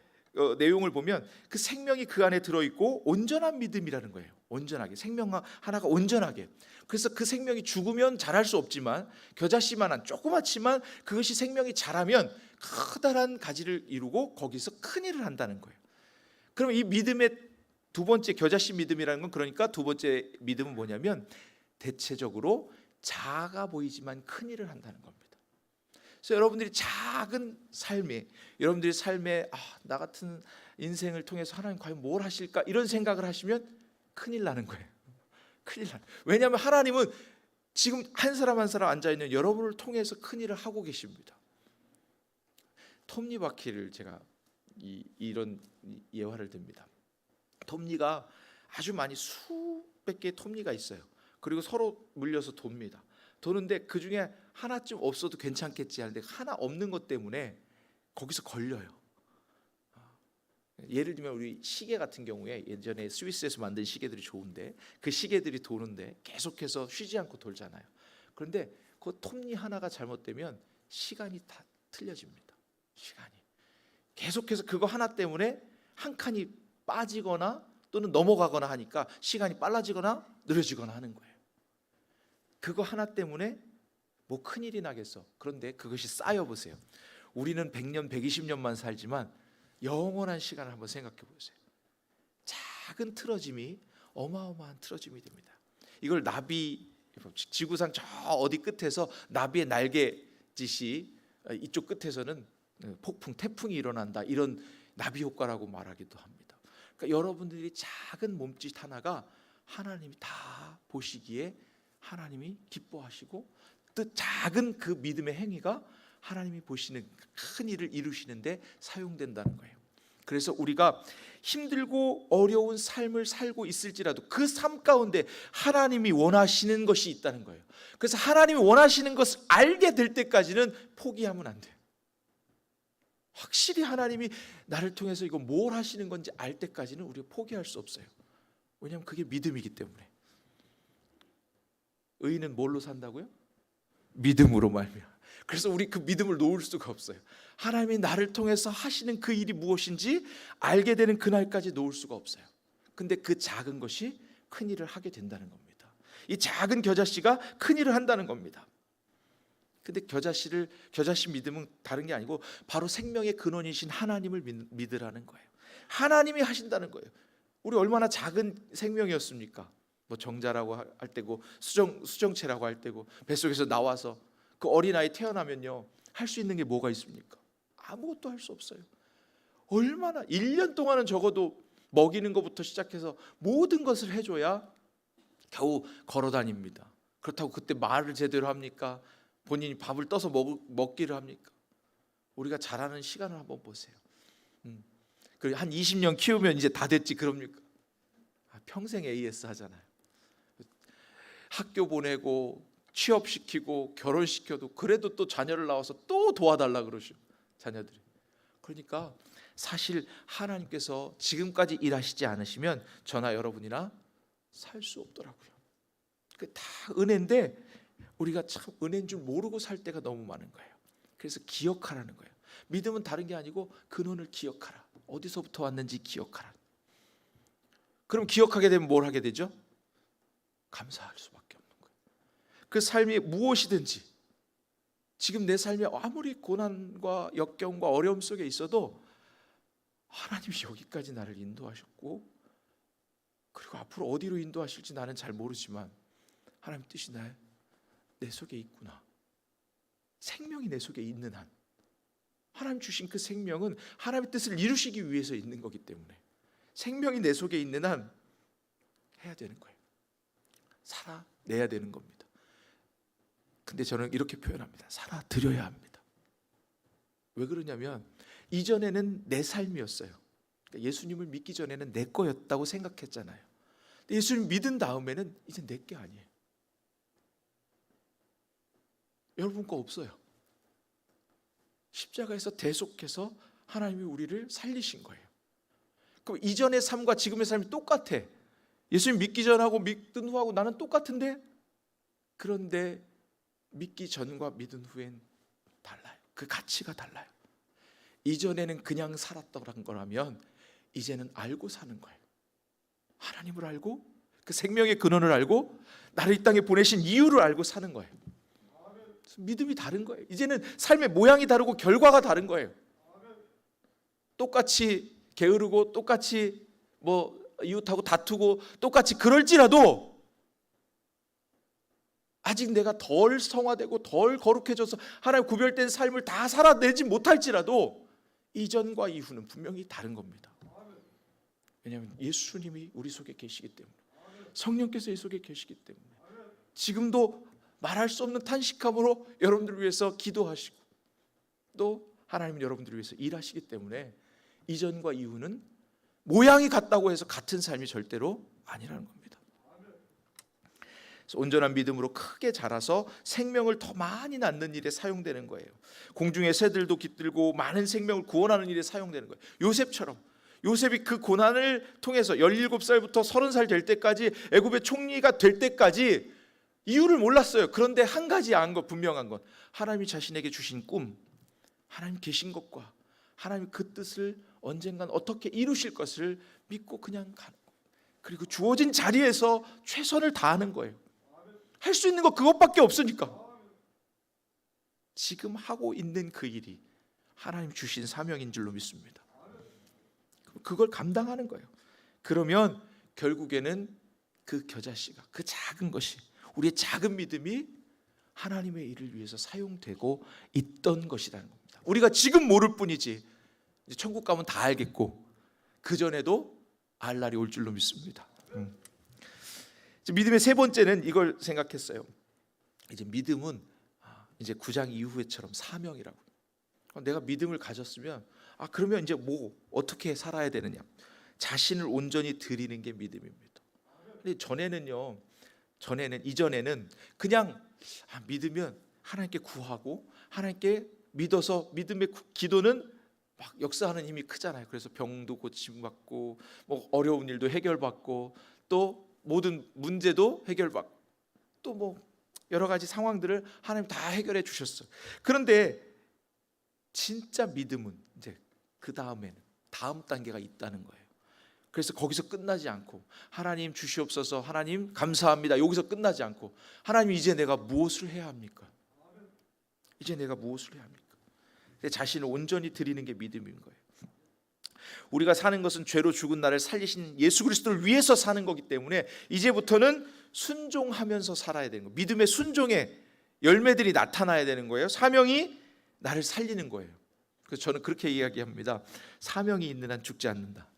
내용을 보면 그 생명이 그 안에 들어있고 온전한 믿음이라는 거예요. 온전하게, 생명 하나가 온전하게. 그래서 그 생명이 죽으면 자랄 수 없지만 겨자씨만한 조그맣지만 그것이 생명이 자라면 커다란 가지를 이루고 거기서 큰 일을 한다는 거예요. 그럼 이 믿음의 두 번째 겨자씨 믿음이라는 건, 그러니까 두 번째 믿음은 뭐냐면 대체적으로 작아 보이지만 큰 일을 한다는 겁니다. 그래서 여러분들이 작은 삶에, 여러분들이 삶에 나 같은 인생을 통해서 하나님 과연 뭘 하실까 이런 생각을 하시면 큰일 나는 거예요. 큰일 나는. 왜냐하면 하나님은 지금 한 사람 한 사람 앉아 있는 여러분을 통해서 큰 일을 하고 계십니다. 톱니바퀴를 제가 이런 예화를 듭니다. 톱니가 아주 많이 수백 개의 톱니가 있어요. 그리고 서로 물려서 돕니다. 도는데 그 중에 하나쯤 없어도 괜찮겠지 하는데 하나 없는 것 때문에 거기서 걸려요. 예를 들면 우리 시계 같은 경우에 예전에 스위스에서 만든 시계들이 좋은데 그 시계들이 도는데 계속해서 쉬지 않고 돌잖아요. 그런데 그 톱니 하나가 잘못되면 시간이 다 틀려집니다. 시간이 계속해서 그거 하나 때문에 한 칸이 빠지거나 또는 넘어가거나 하니까 시간이 빨라지거나 느려지거나 하는 거예요. 그거 하나 때문에 뭐 큰일이 나겠어. 그런데 그것이 쌓여 보세요. 우리는 100년, 120년만 살지만 영원한 시간을 한번 생각해 보세요. 작은 틀어짐이 어마어마한 틀어짐이 됩니다. 이걸 나비, 지구상 저 어디 끝에서 나비의 날개짓이 이쪽 끝에서는 폭풍, 태풍이 일어난다, 이런 나비 효과라고 말하기도 합니다. 그러니까 여러분들이 작은 몸짓 하나가 하나님이 다 보시기에 하나님이 기뻐하시고, 또 작은 그 믿음의 행위가 하나님이 보시는 큰 일을 이루시는데 사용된다는 거예요. 그래서 우리가 힘들고 어려운 삶을 살고 있을지라도 그 삶 가운데 하나님이 원하시는 것이 있다는 거예요. 그래서 하나님이 원하시는 것을 알게 될 때까지는 포기하면 안 돼요. 확실히 하나님이 나를 통해서 이거 뭘 하시는 건지 알 때까지는 우리가 포기할 수 없어요. 왜냐하면 그게 믿음이기 때문에. 의인은 뭘로 산다고요? 믿음으로 말미암아. 그래서 우리 그 믿음을 놓을 수가 없어요. 하나님이 나를 통해서 하시는 그 일이 무엇인지 알게 되는 그날까지 놓을 수가 없어요. 근데 그 작은 것이 큰 일을 하게 된다는 겁니다. 이 작은 겨자씨가 큰 일을 한다는 겁니다. 근데 겨자씨 믿음은 다른 게 아니고 바로 생명의 근원이신 하나님을 믿으라는 거예요. 하나님이 하신다는 거예요. 우리 얼마나 작은 생명이었습니까? 뭐 정자라고 할 때고 수정체라고 할 때고 뱃속에서 나와서 그 어린아이 태어나면요 할 수 있는 게 뭐가 있습니까? 아무것도 할 수 없어요. 얼마나 1년 동안은 적어도 먹이는 것부터 시작해서 모든 것을 해줘야 겨우 걸어 다닙니다. 그렇다고 그때 말을 제대로 합니까? 본인이 밥을 떠서 먹기를 합니까? 우리가 자라는 시간을 한번 보세요. 그리고 한 20년 키우면 이제 다 됐지 그럽니까? 평생 AS 하잖아요. 학교 보내고 취업시키고 결혼시켜도 그래도 또 자녀를 낳아서 또 도와달라 그러죠. 자녀들이. 그러니까 사실 하나님께서 지금까지 일하시지 않으시면 저나 여러분이나 살 수 없더라고요. 그 다 은혜인데 우리가 참 은혜인 줄 모르고 살 때가 너무 많은 거예요. 그래서 기억하라는 거예요. 믿음은 다른 게 아니고 근원을 기억하라. 어디서부터 왔는지 기억하라. 그럼 기억하게 되면 뭘 하게 되죠? 감사할 수밖에 없는 거예요. 그 삶이 무엇이든지 지금 내 삶에 아무리 고난과 역경과 어려움 속에 있어도 하나님이 여기까지 나를 인도하셨고, 그리고 앞으로 어디로 인도하실지 나는 잘 모르지만 하나님 뜻이 내 속에 있구나. 생명이 내 속에 있는 한, 하나님 주신 그 생명은 하나님의 뜻을 이루시기 위해서 있는 거기 때문에 생명이 내 속에 있는 한 해야 되는 거예요. 살아내야 되는 겁니다. 근데 저는 이렇게 표현합니다. 살아드려야 합니다. 왜 그러냐면 이전에는 내 삶이었어요. 그러니까 예수님을 믿기 전에는 내 거였다고 생각했잖아요. 근데 예수님 믿은 다음에는 이제 내 게 아니에요. 여러분 거 없어요. 십자가에서 대속해서 하나님이 우리를 살리신 거예요. 그럼 이전의 삶과 지금의 삶이 똑같아. 예수님 믿기 전하고 믿은 후하고 나는 똑같은데, 그런데 믿기 전과 믿은 후엔 달라요. 그 가치가 달라요. 이전에는 그냥 살았던 거라면 이제는 알고 사는 거예요. 하나님을 알고 그 생명의 근원을 알고 나를 이 땅에 보내신 이유를 알고 사는 거예요. 믿음이 다른 거예요. 이제는 삶의 모양이 다르고 결과가 다른 거예요. 똑같이 게으르고 똑같이 이웃하고 다투고 똑같이 그럴지라도 아직 내가 덜 성화되고 덜 거룩해져서 하나님 구별된 삶을 다 살아내지 못할지라도 이전과 이후는 분명히 다른 겁니다. 왜냐하면 예수님이 우리 속에 계시기 때문에, 성령께서 이 속에 계시기 때문에 지금도 말할 수 없는 탄식함으로 여러분들을 위해서 기도하시고 또 하나님은 여러분들을 위해서 일하시기 때문에 이전과 이후는 모양이 같다고 해서 같은 삶이 절대로 아니라는 겁니다. 그래서 온전한 믿음으로 크게 자라서 생명을 더 많이 낳는 일에 사용되는 거예요. 공중의 새들도 깃들고 많은 생명을 구원하는 일에 사용되는 거예요. 요셉처럼, 요셉이 그 고난을 통해서 17살부터 30살 될 때까지, 애굽의 총리가 될 때까지 이유를 몰랐어요. 그런데 한 가지 안 것, 분명한 건 하나님이 자신에게 주신 꿈, 하나님 계신 것과 하나님 그 뜻을 언젠간 어떻게 이루실 것을 믿고 그냥 가는 거예요. 그리고 주어진 자리에서 최선을 다하는 거예요. 할 수 있는 거 그것밖에 없으니까. 지금 하고 있는 그 일이 하나님 주신 사명인 줄로 믿습니다. 그걸 감당하는 거예요. 그러면 결국에는 그 겨자씨가, 그 작은 것이, 우리의 작은 믿음이 하나님의 일을 위해서 사용되고 있던 것이라는 겁니다. 우리가 지금 모를 뿐이지 이제 천국 가면 다 알겠고 그 전에도 알 날이 올 줄로 믿습니다. 믿음의 세 번째는 이걸 생각했어요. 이제 믿음은 이제 9장 이후에처럼 사명이라고. 내가 믿음을 가졌으면 그러면 이제 어떻게 살아야 되느냐? 자신을 온전히 드리는 게 믿음입니다. 근데 이전에는 그냥 믿으면 하나님께 구하고 하나님께 믿어서 믿음의 기도는 막 역사하는 힘이 크잖아요. 그래서 병도 고침받고 어려운 일도 해결받고 또 모든 문제도 해결받고 또 여러 가지 상황들을 하나님 다 해결해 주셨어요. 그런데 진짜 믿음은 이제 그 다음에는 다음 단계가 있다는 거예요. 그래서 거기서 끝나지 않고 하나님 주시옵소서, 하나님 감사합니다, 여기서 끝나지 않고 하나님 이제 내가 무엇을 해야 합니까? 이제 내가 무엇을 해야 합니까? 내 자신을 온전히 드리는 게 믿음인 거예요. 우리가 사는 것은 죄로 죽은 나를 살리신 예수 그리스도를 위해서 사는 거기 때문에 이제부터는 순종하면서 살아야 되는 거예요. 믿음의 순종의 열매들이 나타나야 되는 거예요. 사명이 나를 살리는 거예요. 그래서 저는 그렇게 이야기합니다. 사명이 있는 한 죽지 않는다.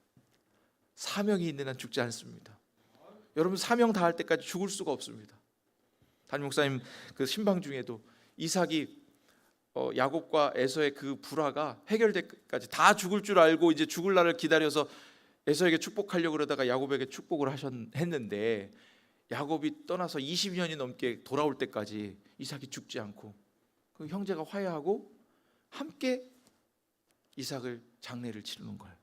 사명이 있는 한 죽지 않습니다. 여러분 사명 다할 때까지 죽을 수가 없습니다. 담임 목사님 그 신방 중에도 이삭이 야곱과 에서의 그 불화가 해결될 때까지 다 죽을 줄 알고 이제 죽을 날을 기다려서 에서에게 축복하려고 그러다가 야곱에게 축복을 했는데 야곱이 떠나서 20년이 넘게 돌아올 때까지 이삭이 죽지 않고 그 형제가 화해하고 함께 이삭을 장례를 치르는 거예요.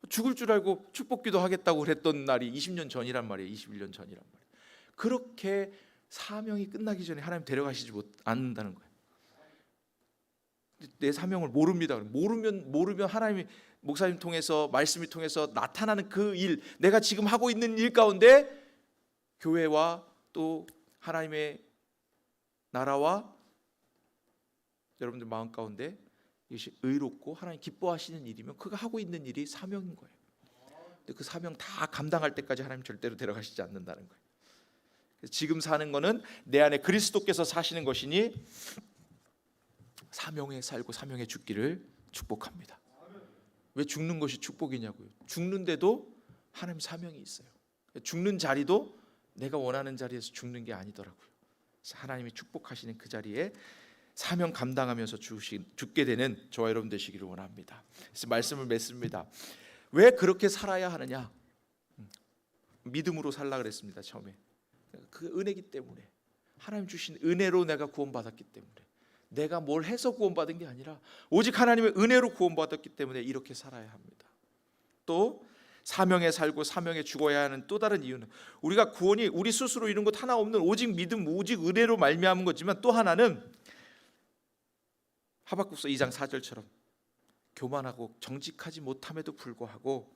죽을 줄 알고 축복기도 하겠다고 그랬던 날이 20년 전이란 말이에요. 21년 전이란 말이에요. 그렇게 사명이 끝나기 전에 하나님 데려가시지 않는다는 거예요. 내 사명을 모릅니다. 모르면 하나님이 목사님 통해서 말씀을 통해서 나타나는 그 일, 내가 지금 하고 있는 일 가운데 교회와 또 하나님의 나라와 여러분들 마음 가운데 이것이 의롭고 하나님 기뻐하시는 일이면 그가 하고 있는 일이 사명인 거예요. 근데 그 사명 다 감당할 때까지 하나님 절대로 데려가시지 않는다는 거예요. 그래서 지금 사는 거는 내 안에 그리스도께서 사시는 것이니 사명에 살고 사명에 죽기를 축복합니다. 왜 죽는 것이 축복이냐고요. 죽는데도 하나님 사명이 있어요. 죽는 자리도 내가 원하는 자리에서 죽는 게 아니더라고요. 그래서 하나님이 축복하시는 그 자리에 사명 감당하면서 죽게 되는 저와 여러분 되시기를 원합니다. 그래서 말씀을 맺습니다. 왜 그렇게 살아야 하느냐? 믿음으로 살라 그랬습니다. 처음에 그 은혜기 때문에, 하나님 주신 은혜로 내가 구원받았기 때문에, 내가 뭘 해서 구원받은 게 아니라 오직 하나님의 은혜로 구원받았기 때문에 이렇게 살아야 합니다. 또 사명에 살고 사명에 죽어야 하는 또 다른 이유는, 우리가 구원이 우리 스스로 이룬 것 하나 없는 오직 믿음, 오직 은혜로 말미암은 거지만, 또 하나는 하박국서 2장 4절처럼 교만하고 정직하지 못함에도 불구하고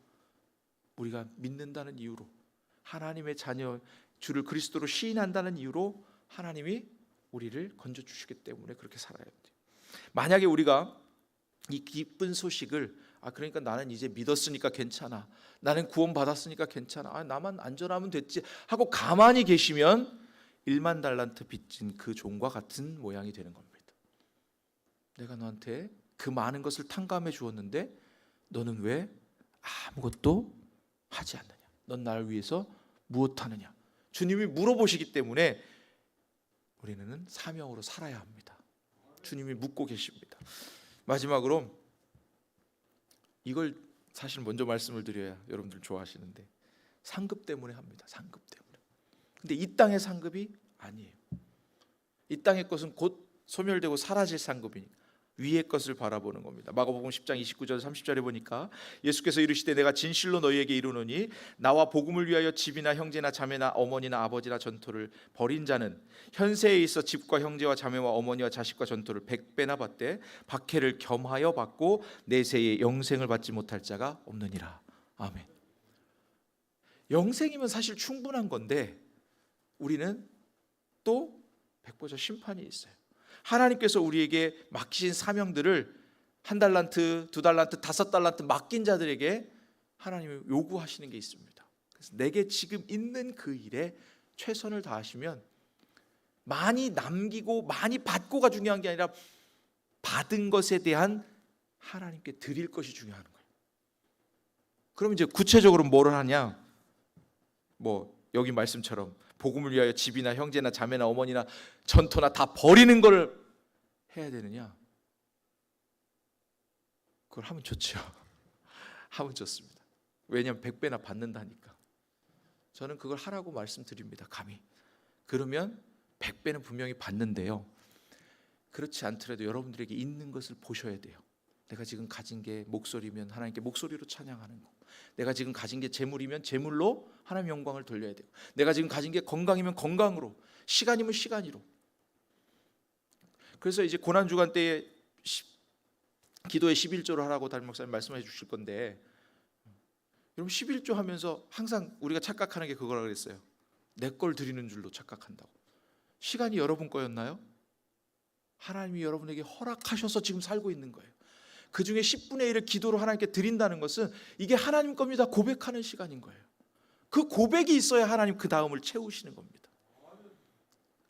우리가 믿는다는 이유로, 하나님의 자녀 주를 그리스도로 시인한다는 이유로 하나님이 우리를 건져 주시기 때문에 그렇게 살아야 돼요. 만약에 우리가 이 기쁜 소식을 그러니까 나는 이제 믿었으니까 괜찮아, 나는 구원받았으니까 괜찮아, 나만 안전하면 됐지 하고 가만히 계시면 1만 달란트 빚진 그 종과 같은 모양이 되는 겁니다. 내가 너한테 그 많은 것을 탕감해 주었는데 너는 왜 아무것도 하지 않느냐? 넌 나를 위해서 무엇하느냐? 주님이 물어보시기 때문에 우리는 사명으로 살아야 합니다. 주님이 묻고 계십니다. 마지막으로 이걸 사실 먼저 말씀을 드려야 여러분들 좋아하시는데, 상급 때문에 합니다. 상급 때문에. 근데 이 땅의 상급이 아니에요. 이 땅의 것은 곧 소멸되고 사라질 상급이니까 위의 것을 바라보는 겁니다. 마가복음 10장 29절 30절에 보니까 예수께서 이르시되 내가 진실로 너희에게 이르노니 나와 복음을 위하여 집이나 형제나 자매나 어머니나 아버지나 전토를 벌인 자는 현세에 있어 집과 형제와 자매와 어머니와 자식과 전토를 100배나 받되 박해를 겸하여 받고 내세에 영생을 받지 못할 자가 없느니라. 아멘. 영생이면 사실 충분한 건데 우리는 또 백보자 심판이 있어요. 하나님께서 우리에게 맡기신 사명들을 1달란트, 2달란트, 5달란트 맡긴 자들에게 하나님이 요구하시는 게 있습니다. 그래서 내게 지금 있는 그 일에 최선을 다하시면 많이 남기고 많이 받고가 중요한 게 아니라 받은 것에 대한 하나님께 드릴 것이 중요한 거예요. 그럼 이제 구체적으로 뭐를 하냐? 여기 말씀처럼 복음을 위하여 집이나 형제나 자매나 어머니나 전토나 다 버리는 걸 해야 되느냐? 그걸 하면 좋죠. 하면 좋습니다. 왜냐하면 100배나 받는다니까. 저는 그걸 하라고 말씀드립니다. 감히. 그러면 100배는 분명히 받는데요, 그렇지 않더라도 여러분들에게 있는 것을 보셔야 돼요. 내가 지금 가진 게 목소리면 하나님께 목소리로 찬양하는 거, 내가 지금 가진 게 재물이면 재물로 하나님 영광을 돌려야 돼요. 내가 지금 가진 게 건강이면 건강으로, 시간이면 시간으로. 그래서 이제 고난주간 때에 기도에 11조를 하라고 담임 목사님 말씀해 주실 건데, 여러분 11조 하면서 항상 우리가 착각하는 게 그거라 그랬어요. 내 걸 드리는 줄로 착각한다고. 시간이 여러분 거였나요? 하나님이 여러분에게 허락하셔서 지금 살고 있는 거예요. 그 중에 10분의 1을 기도로 하나님께 드린다는 것은 이게 하나님 겁니다. 고백하는 시간인 거예요. 그 고백이 있어야 하나님 그 다음을 채우시는 겁니다.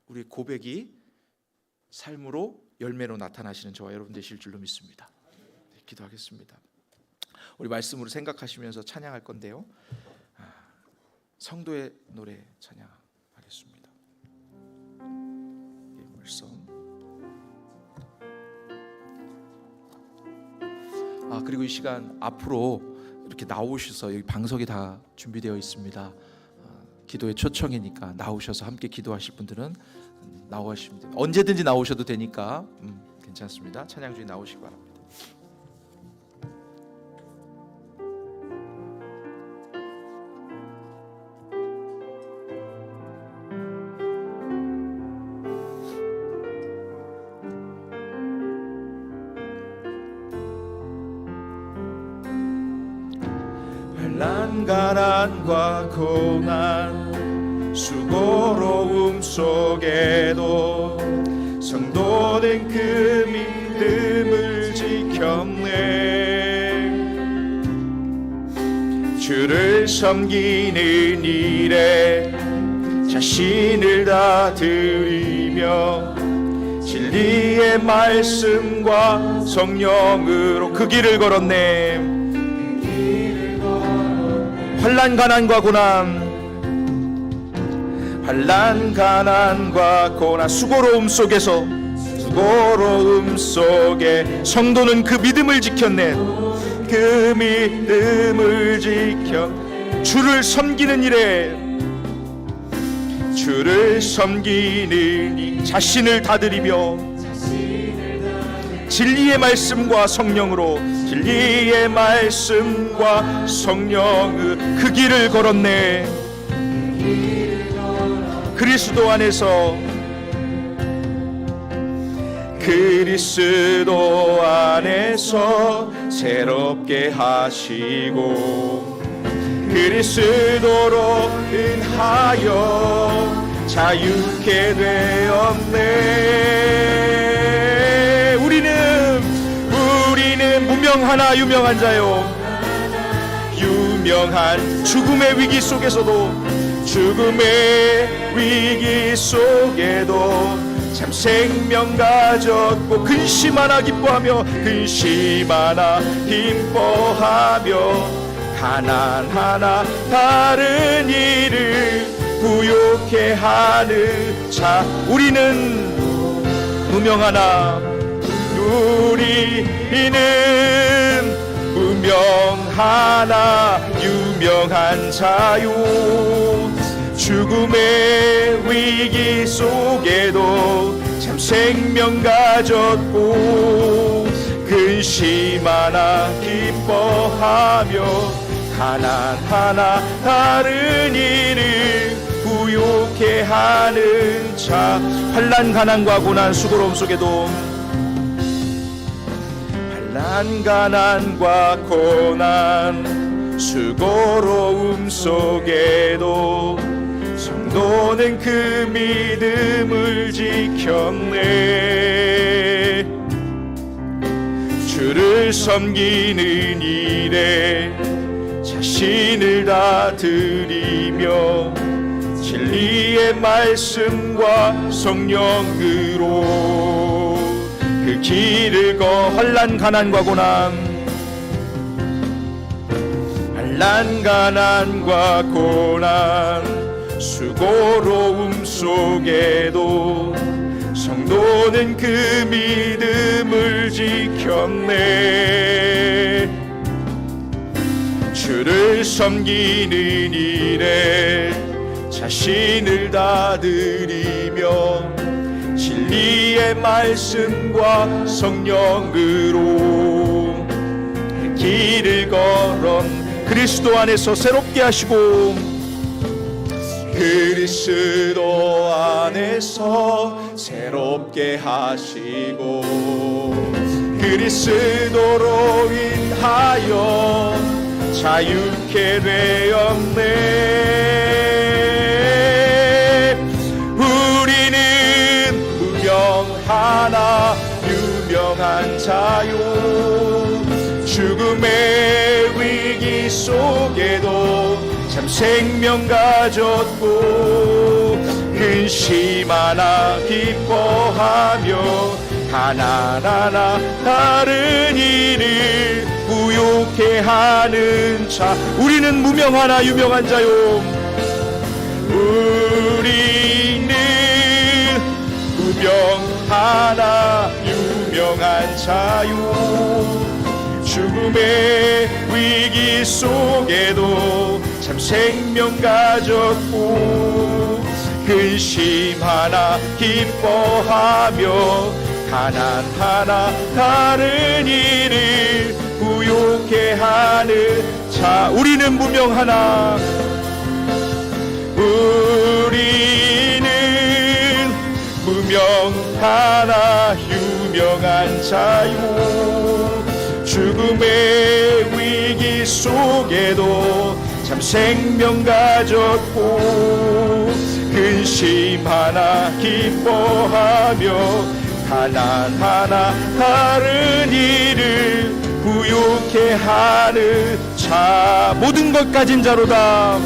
우리의 고백이 삶으로 열매로 나타나시는 저와 여러분 되실 줄로 믿습니다. 네, 기도하겠습니다. 우리 말씀으로 생각하시면서 찬양할 건데요, 성도의 노래 찬양하겠습니다. 예물성. 그리고 이 시간 앞으로 이렇게 나오셔서, 여기 방석이 다 준비되어 있습니다. 기도의 초청이니까 나오셔서 함께 기도하실 분들은 나오시면 됩니다. 언제든지 나오셔도 되니까 괜찮습니다. 찬양 중에 나오시기 바랍니다. 가난과 고난 수고로움 속에도 성도는 그 믿음을 지켰네. 주를 섬기는 일에 자신을 다 드리며 진리의 말씀과 성령으로 그 길을 걸었네. 환난 가난과 고난, 환난 가난과 고난, 수고로움 속에서, 수고로움 속에 성도는 그 믿음을 지켰네. 그 믿음을 지켜 주를 섬기는 일에, 주를 섬기는 이 자신을 다드리며 진리의 말씀과 성령으로, 진리의 말씀과 성령의 그 길을 걸었네. 그리스도 안에서, 그리스도 안에서 새롭게 하시고 그리스도로 인하여 자유케 되었네. 우리는 무명하나 유명한 자요, 유명한 죽음의 위기 속에서도, 죽음의 위기 속에도 참 생명 가졌고 근심 하나 기뻐하며, 근심 하나 기뻐하며 가난 하나 다른 일을 부욕해 하는 자. 우리는 무명하나, 우리는 무명하나 유명한 자요, 죽음의 위기 속에도 참 생명 가졌고 근심 하나 기뻐하며 가난 하나 다른 일을 부욕해 하는 자. 환난 가난과 고난 수고로움 속에도, 환난 가난과 고난 수고로움 속에도 성도는 그 믿음을 지켰네. 주를 섬기는 일에 자신을 다 드리며 진리의 말씀과 성령으로 그 길을 환난 가난과 고난, 환난 가난과 고난 수고로움 속에도 성도는 그 믿음을 지켰네. 주를 섬기는 일에 자신을 다 드리며 진리의 말씀과 성령으로 그 길을 걸은 그리스도 안에서 새롭게 하시고, 그리스도 안에서 새롭게 하시고 그리스도로 인하여 자유케 되었네. 우리는 무명하나 유명한 자요, 죽음의 위기 속에도 참 생명 가졌고 근심 하나 기뻐하며 가난 하나 다른 일을 부욕해 하는 자. 우리는 무명하나 유명한 자요, 우리는 무명하나 유명한 자요, 죽음의 위기 속에도 참 생명 가졌고 근심 하나 기뻐하며 가난 하나 다른 일을 부욕해 하는 자. 우리는 무명하나, 우리는 무명하나 유명한 자요, 죽음의 위기 속에도 참 생명 가졌고 근심 하나 기뻐하며 하나하나 다른 일을 부유케 하는 자, 모든 것 가진 자로다.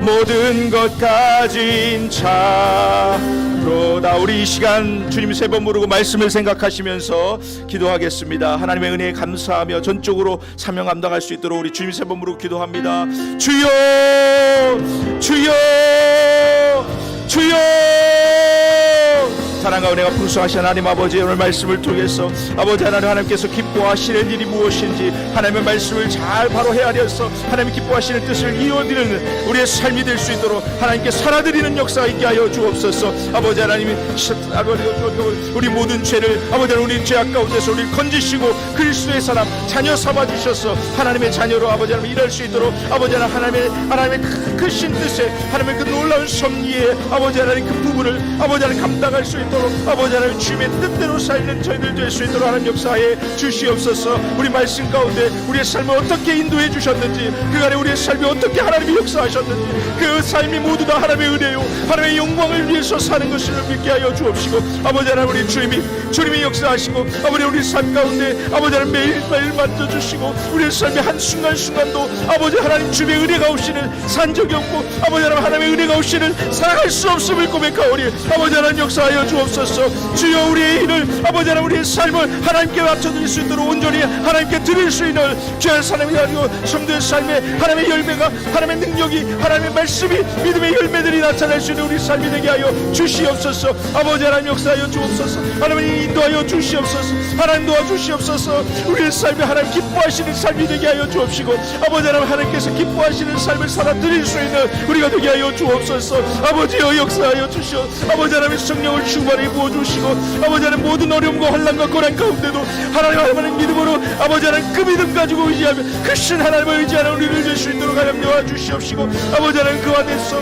모든 것 가진 자로다. 우리 이 시간 주님 세 번 부르고 말씀을 생각하시면서 기도하겠습니다. 하나님의 은혜에 감사하며 전적으로 사명 감당할 수 있도록 우리 주님 세 번 부르고 기도합니다. 주여, 주여, 주여. 사랑과 은혜가 풍성하신 하나님 아버지, 오늘 말씀을 통해서 아버지 하나님께서 기뻐하시는 일이 무엇인지 하나님의 말씀을 잘 바로 헤아려서 하나님 기뻐하시는 뜻을 이루어드리는 우리의 삶이 될 수 있도록 하나님께 살아드리는 역사가 있게 하여 주옵소서. 아버지 하나님이 우리 모든 죄를 아버지 우리 죄악 가운데서 우리를 건지시고 그리스도의 사람 자녀 삼아 주셔서 하나님의 자녀로 아버지 하나님 일할 수 있도록 아버지 하나님의 크신 뜻에 하나님의 그 놀라운 섭리에 아버지 하나님 그 부분을 아버지 하나님 감당할 수 있도록 아버지 하나님 주님의 뜻대로 살는 저희들 될 수 있도록 하나님 역사에 주시옵소서. 우리 말씀 가운데 우리의 삶을 어떻게 인도해 주셨는지, 그간에 우리의 삶이 어떻게 하나님이 역사하셨는지, 그 삶이 모두 다 하나님의 은혜요 하나님의 영광을 위해서 사는 것을 믿게 하여 주옵시고, 아버지 하나님 우리 주님이 역사하시고 아버지 우리 삶 가운데 아버지 하나님 매일매일 만져주시고 우리의 삶의 한순간순간도 아버지 하나님 주님의 은혜가 없이는 산 적이 없고 아버지 하나님의 은혜가 없이는 살아갈 수 없음을 고백하오니 아버지 하나님 역사하여 주옵소서. 주여 우리의 일을 아버지 하나님 우리의 삶을 하나님께 맞춰드릴 수 있도록 온전히 하나님께 드릴 수 있는 귀한 사람이 아니고 성도의 삶에 하나님의 열매가 하나님의 능력이 하나님의 말씀이 믿음의 열매들이 나타날 수 있는 우리 삶이 되게 하여 주시옵소서. 아버지 하나님 역사하여 주옵소서. 하나님 인도하여 주시옵소서. 하나님 도와주시옵소서. 우리의 삶에 하나님 기뻐하시는 삶이 되게 하여 주옵시고 아버지 하나님께서 기뻐하시는 삶을 살아드릴 수 있는 우리가 되게 하여 주옵소서. 아버지여 역사하여 주시오. 아버지 하나님의 성령을 충만히 부어주시고 아버지 하나님 모든 어려움과 환난과 고난 가운데도 하나님 믿음으로 아버지 하나님 그 믿음 가지고 의지하며 크신 하나님을 의지하는 우리를 될 수 있도록 하나님 도와주시옵시고 아버지 하나님 그 안에서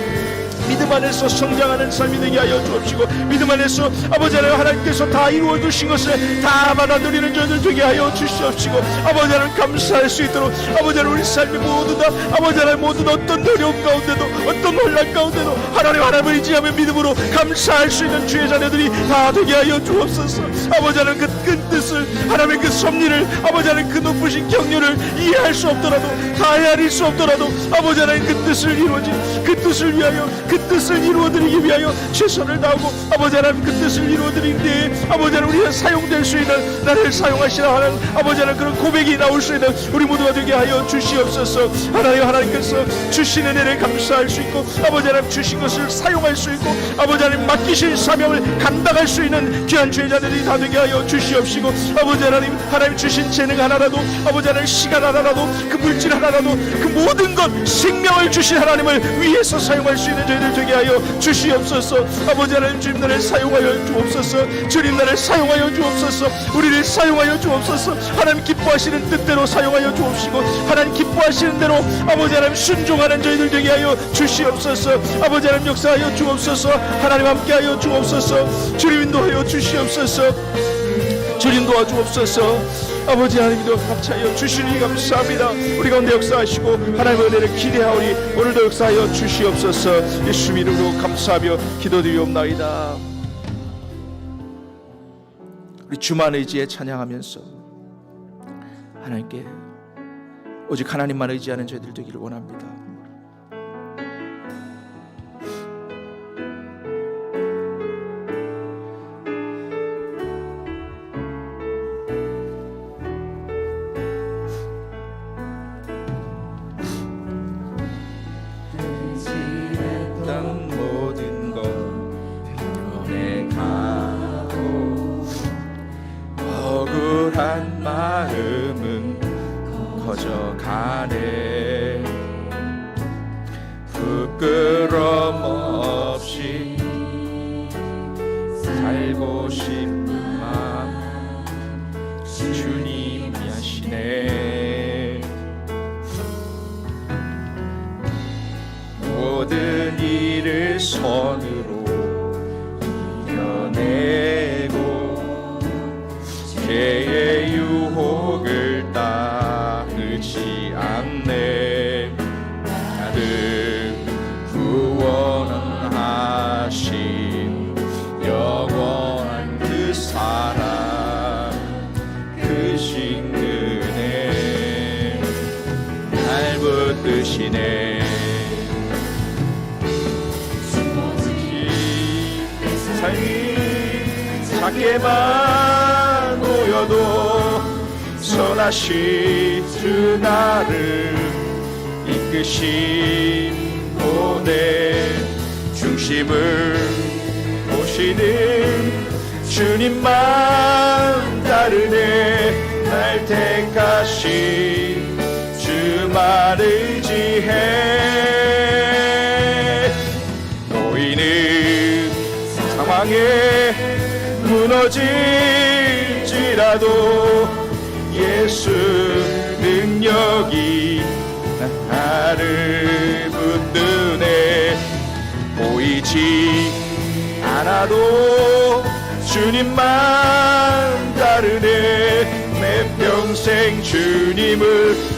믿음 안에서 성장하는 삶이 되게 하여 주옵시고 믿음 안에서 아버지 하나님께서 다 이루어 두신 것을 다 받아들이는 저들 되게 하여 주시옵시고 아버지 하나님 감사할 수 있도록 아버지 하나님 우리 삶이 모두 다 아버지 하나님 모든 어떤 어려움 가운데도 어떤 혼란 가운데도 하나님을 의지하며 믿음으로 감사할 수 있는 주의 자녀들이 다 되게 하여 주옵소서. 아버지 하나님 그 큰 뜻을 하나님의 그 섭리를 아버지 하나님 그 높으신 경륜을 이해할 수 없더라도 다 헤아릴 수 없더라도 아버지 하나님 그 뜻을 이루어진 그 뜻을 위하여 그 뜻을 이루어드리기 위하여 최선을 다하고 아버지 하나님 그 뜻을 이루어드리는 데에 아버지 하나님 우리가 사용될 수 있는 나를 사용하시라 하는 아버지 하나님 그런 고백이 나올 수 있는 우리 모두가 되게 하여 주시옵소서. 하나님께서 주신 은혜를 감사할 수 있고 아버지 하나님 주신 것을 사용할 수 있고 아버지 하나님 맡기신 사명을 감당할 수 있는 귀한 죄자들이 다 되게 하여 주시옵시고 아버지 하나님 주신 재능 하나라도 아버지 하나님 시간 하나라도 그 물질 하나라도 그 모든 것 생명을 주신 하나님을 위해서 사용할 수 있는 저희들 되게 하여 주시옵소서. 아버지 하나님 주님 나를 사용하여 주옵소서. 주님 나를 사용하여 주옵소서. 우리를 사용하여 주옵소서. 하나님 기뻐하시는 뜻대로 사용하여 주옵시고 하나님 기뻐하시는 대로 아버지 하나님 순종하는 저희들 되게 하여 주시옵소서. 아버지 하나님 역사하여 주옵소서. 하나님 함께하여 주옵소서. 주님 인도하여 주시옵소서. 주님 도와주옵소서. 아버지 하나님도 감사하여 주시니 감사합니다. 우리 가운데 역사하시고 하나님의 은혜를 기대하오니 오늘도 역사하여 주시옵소서. 예수 이름으로 감사하며 기도드리옵나이다. 우리 주만 의지에 찬양하면서 하나님께 오직 하나님만 의지하는 저희들 되기를 원합니다. 모든 것 변해가고 억울한 마음은 커져가네. 부끄럼 없이 살고 싶은 마음 주님이 하시네. 모든 일을 선으로 이겨내고 죄의 유혹을 따르지 않네. 나를 구원하신 붙드시네. 삶이 작게만 보여도 선하신 주 나를 이끄신 보내 중심을 보시는 주님만 따르네. 날 택하신 주만 의지해. 보이는 상황에 무너질지라도 예수 능력이 나를 붙드네. 보이지 않아도 주님만 따르네. 내 평생 주님을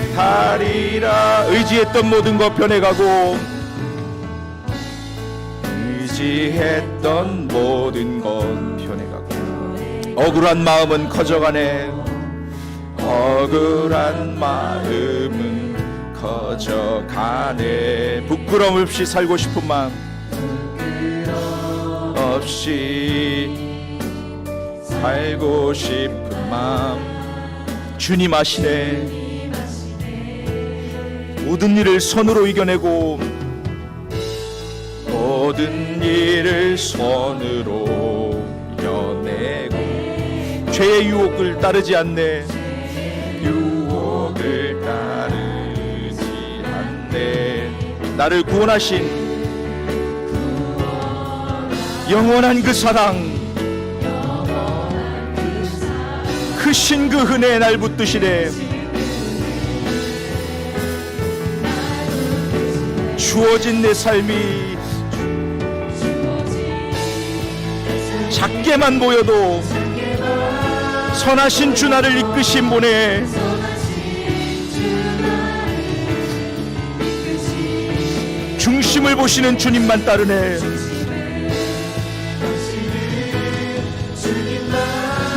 노래하리라. 의지했던 모든 것 변해가고 의지했던 모든 것 변해가고 억울한 마음은 커져가네. 억울한 마음은 커져가네. 부끄러움 없이 살고 싶은 마음 없이 살고 싶은 마음 주님 아시네. 모든 일을 선으로 이겨내고 모든 일을 손으로 이겨내고 죄의 유혹을 따르지 않네. 유혹을 따르지 않네. 나를 구원하신 영원한 그 사랑 크신 그 은혜에 날 붙드시네. 주어진 내 삶이 작게만 보여도 선하신 주 나를 이끄신 분에 중심을 보시는 주님만 따르네.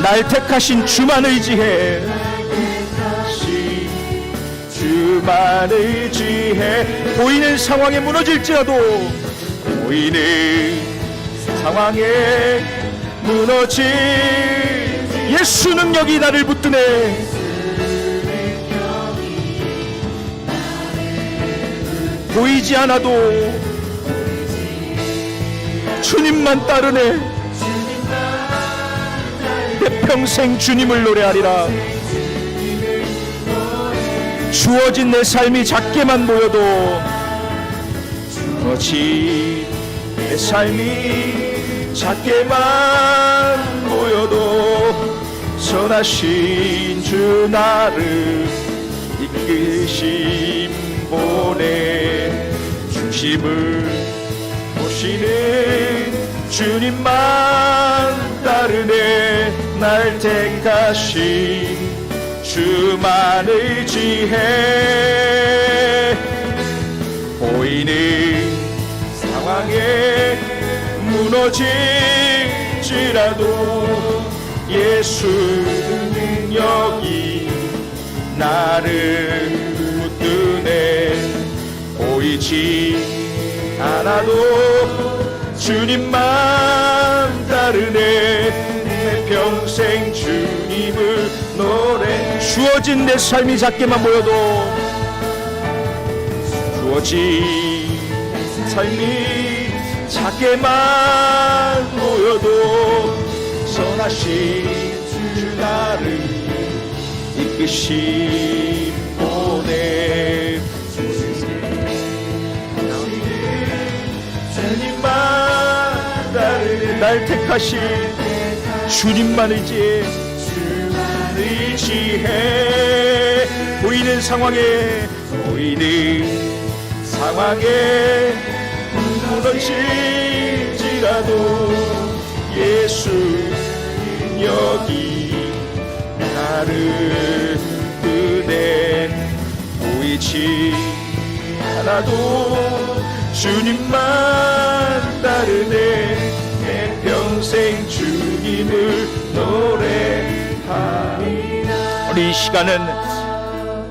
날 택하신 주만 의지해. 주만 의지해. 보이는 상황에 무너질지라도 보이는 상황에 무너질 예수 능력이 나를 붙드네. 보이지 않아도 주님만 따르네. 내 평생 주님을 노래하리라. 주어진 내 삶이 작게만 보여도 주어진 내 삶이 작게만 보여도 선하신 주 나를 이끄신 분의 중심을 보시는 주님만 따르네. 날 택하신 주만 의지해. 보이는 상황에 무너질지라도 예수 능력이 나를 붙드네. 보이지 않아도 주님만 따르네. 내 평생 주님을 노래. 주어진 내 삶이 작게만 보여도 주어진 삶이 작게만 보여도 선하신 주 나를 이끄신 보내. 주님만 따르네. 날 택하신 주님만 의지해. 주만 의지해. 보이는 상황에 무너질지라도 예수 능력이 나를 붙드네. 보이지 않아도 주님만 따르네. 내 평생 주님을 노래하리라. 우리 이 시간은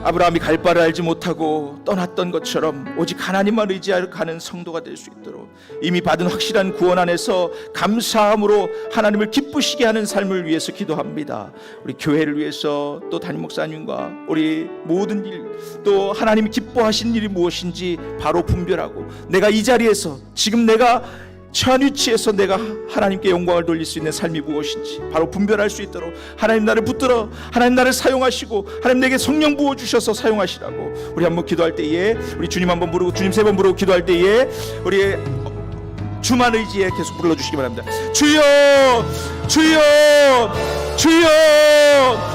아브라함이 갈 바를 알지 못하고 떠났던 것처럼 오직 하나님만 의지하여 가는 성도가 될 수 있도록 이미 받은 확실한 구원 안에서 감사함으로 하나님을 기쁘시게 하는 삶을 위해서 기도합니다. 우리 교회를 위해서 또 담임 목사님과 우리 모든 일, 또 하나님이 기뻐하신 일이 무엇인지 바로 분별하고 내가 이 자리에서 지금 내가 처한 위치에서 내가 하나님께 영광을 돌릴 수 있는 삶이 무엇인지 바로 분별할 수 있도록 하나님 나를 붙들어 하나님 나를 사용하시고 하나님 내게 성령 부어주셔서 사용하시라고 우리 한번 기도할 때에 우리 주님 한번 부르고 주님 세 번 부르고 기도할 때에 우리 주만 의지에 계속 불러주시기 바랍니다. 주여 주여 주여.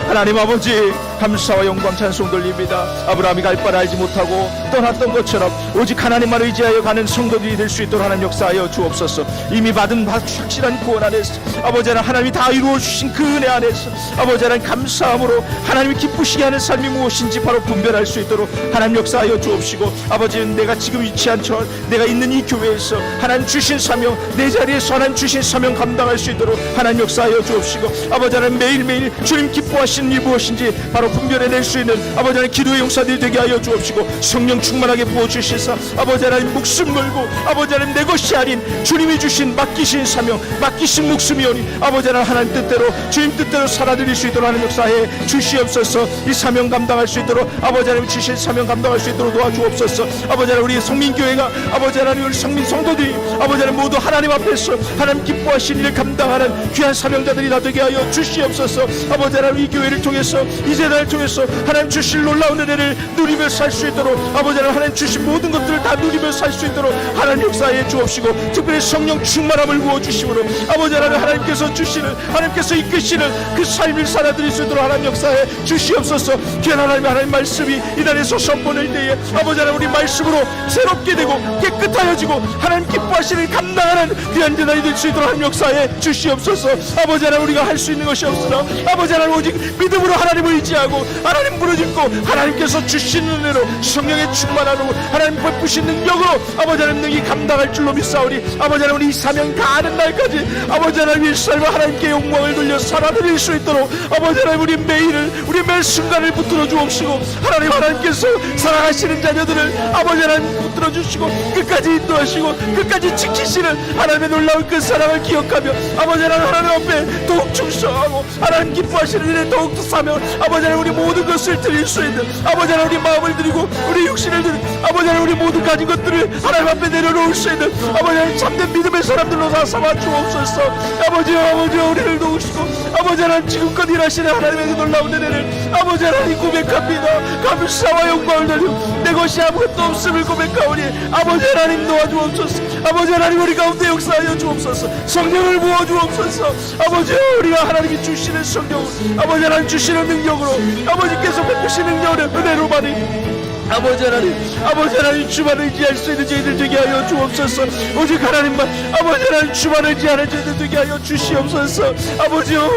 하나님 아버지 감사와 영광 찬송 돌립니다. 아브라함이 갈 바를 알지 못하고 떠났던 것처럼 오직 하나님만 의지하여 가는 성도들이 될 수 있도록 하나님 역사하여 주옵소서. 이미 받은 확실한 구원 안에서 아버지 하나님 하나님이 다 이루어 주신 그 은혜 안에서 아버지 하나님 감사함으로 하나님이 기쁘시게 하는 삶이 무엇인지 바로 분별할 수 있도록 하나님 역사하여 주옵시고 아버지 내가 지금 위치한 저 내가 있는 이 교회에서 하나님 주신 사명 내 자리에서 하나님 주신 사명 감당할 수 있도록 하나님 역사하여 주옵시고 아버지 하나님 매일매일 주님 기뻐하시는 일 무엇인지 바로 분별해낼 수 있는 아버지 하나님 기도의 용사들이 되게 하여 주옵시고 성령 충만하게 부어주시사 아버지 하나님 목숨 걸고 아버지 하나님 내 것이 아닌 주님이 주신 맡기신 사명 맡기신 목숨이오니 아버지 하나님 뜻대로 주님 뜻대로 살아드릴 수 있도록 하나님 역사해 주시옵소서. 이 사명 감당할 수 있도록 아버지 하나님 주신 사명 감당할 수 있도록 도와주옵소서. 아버지 하나님 우리 성민교회가 아버지 하나님 우리 성민 성도들이 아버지 하나님 모두 하나님 앞에서 하나님 기뻐하신 일을 감당하는 귀한 사명자들이 다 되게 하여 주시옵소서. 아버지 하나님 이 교회를 통해서 이 재단을 통해서 하나님 주실 놀라운 은혜를 누리며 살 수 있도록 아버지 하나님 주신 모든 것들을 다 누리며 살 수 있도록 하나님 역사해 주옵시고 특별히 성령 충만함을 부어주심으로 아버지 하나님께서 주시는 하나님께서 이끄시는 그 삶을 살아드릴 수 있도록 하나님 역사해 주시옵소서. 귀한 하나님 말씀이 이 날에서 선포될 때에 아버지 하나님 우리 말씀으로 새롭게 되고 깨끗하여지고 하나님 기뻐하시는 감당하는 귀한 재단이 될 수 있도록 하나님 역사해 주시옵소서. 아버지 하나님 우리가 할 수 있는 것이 없으나 아버지 하나님 오직 믿음으로 하나님을 의지하고 하나님 부르짖고 하나님께서 주시는 은혜로 성령의 충만함으로 하나님 베푸신 능력으로 아버지 하나님 능히 감당할 줄로 믿사오니 아버지 하나님 우리 이 사명 다하는 날까지 아버지 하나님 이 삶을 하나님께 영광을 돌려 살아드릴 수 있도록 아버지 하나님 우리 매일을 우리 매 순간을 붙들어 주옵시고 하나님께서 사랑하시는 자녀들을 아버지 하나님 붙들어 주시고 끝까지 인도하시고 끝까지 지키시는 하나님의 놀라운 그 사랑을 기억하며 아버지 하나님 앞에 더욱 충성하고 하나님 기뻐하시는 일에 더욱 사며 아버지 하나님 우리 모든 것을 드릴 수 있는 아버지 하나님 우리 마음을 드리고 우리 육신을 드리고 아버지 하나님 우리 모든 가진 것들을 하나님 앞에 내려놓을 수 있는 아버지 하나님 참된 믿음의 사람들로 다 삼아 주옵소서. 아버지 우리를 도우시고 아버지 하나님 지금껏 일하시는 하나님의 그 놀라운 은혜를 아버지 하나님 고백합니다. 감사와 영광을 돌리고 내 것이 아무것도 없음을 고백하오니 아버지 하나님 도와주옵소서. 아버지 하나님 우리 가운데 역사하여 주옵소서. 성령을 부어주옵소서. 아버지 우리가 하나님이 주시는 성령 아버지 하나님 주시는 능력으로 아버지께서 베푸시는 능력을 은혜로 받으니 아버지 하나님 주만 의지할 수 있는 저희들 되게 하여 주옵소서. 오직 하나님만 아버지 하나님 주만 의지하는 저희들 되게 하여 주시옵소서. 아버지여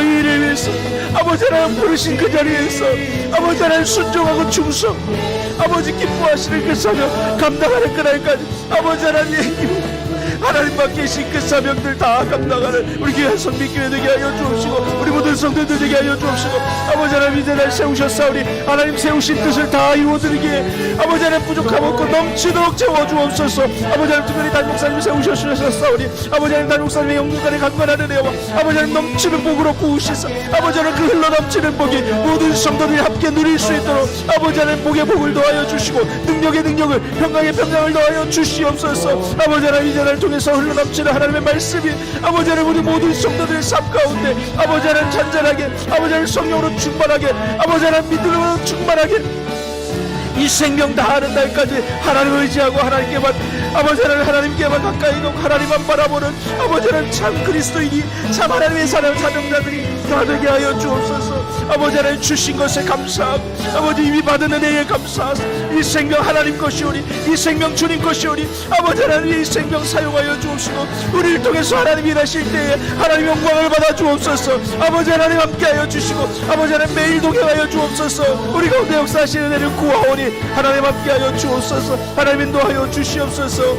이 일을 위해서 아버지 하나님 부르신 그 자리에서 아버지 하나님 순종하고 충성 아버지 기뻐하시는 그 사명 감당하는 그날까지 아버지 하나님 밖에 계신 그 사명들 다 감당하는 우리 귀한 성민교회 되게 하여 주옵시고 우리 모든 성도들 되게 하여 주옵시고 아버지 하나님 이제 날 세우셨사오니 하나님 세우신 뜻을 다 이루어드리기에 아버지 하나님 부족함 없고 넘치도록 채워주옵소서. 아버지 하나님 특별히 담임 목사님 세우셨사오니 아버지 하나님 담임 목사님의 영육간에 강건한 은혜와 아버지 하나님 넘치는 복으로 부으시사 아버지 하나님 그 흘러 넘치는 복이 모든 성도들이 함께 누릴 수 있도록 아버지 하나님 복의 복을 더하여 주시고 능력의 능력을 평강의 평강을 더하여 주시옵소서. 아버지 하나님 이제 날 통해서 흘러넘치는 하나님의 말씀이 아버지 하나님 우리 모든 성도들의 삶 가운데 아버지 하나님 잔잔하게 아버지 하나님 성령으로 충만하게 아버지 하나님 믿음으로 충만하게 이 생명 다하는 날까지 하나님을 의지하고 하나님께만 아버지 하나님께만 가까이 가고 하나님만 바라보는 아버지 하나님 참 그리스도인이 참 하나님의 사명자들이 다 되게 하여 주옵소서. 아버지 하나님 주신 것에 감사하고 아버지 이미 받은 은혜에 감사하소. 이 생명 하나님 것이오니 이 생명 주님 것이오니 아버지 하나님 이 생명 사용하여 주옵시고 우리를 통해서 하나님 일하실 때에 하나님 영광을 받아 주옵소서. 아버지 하나님 함께하여 주시고 아버지 하나님 매일 동행하여 주옵소서. 우리 가운데 역사하시는 은혜를 구하오니 하나님 함께하여 주옵소서. 하나님 인도하여 주시옵소서.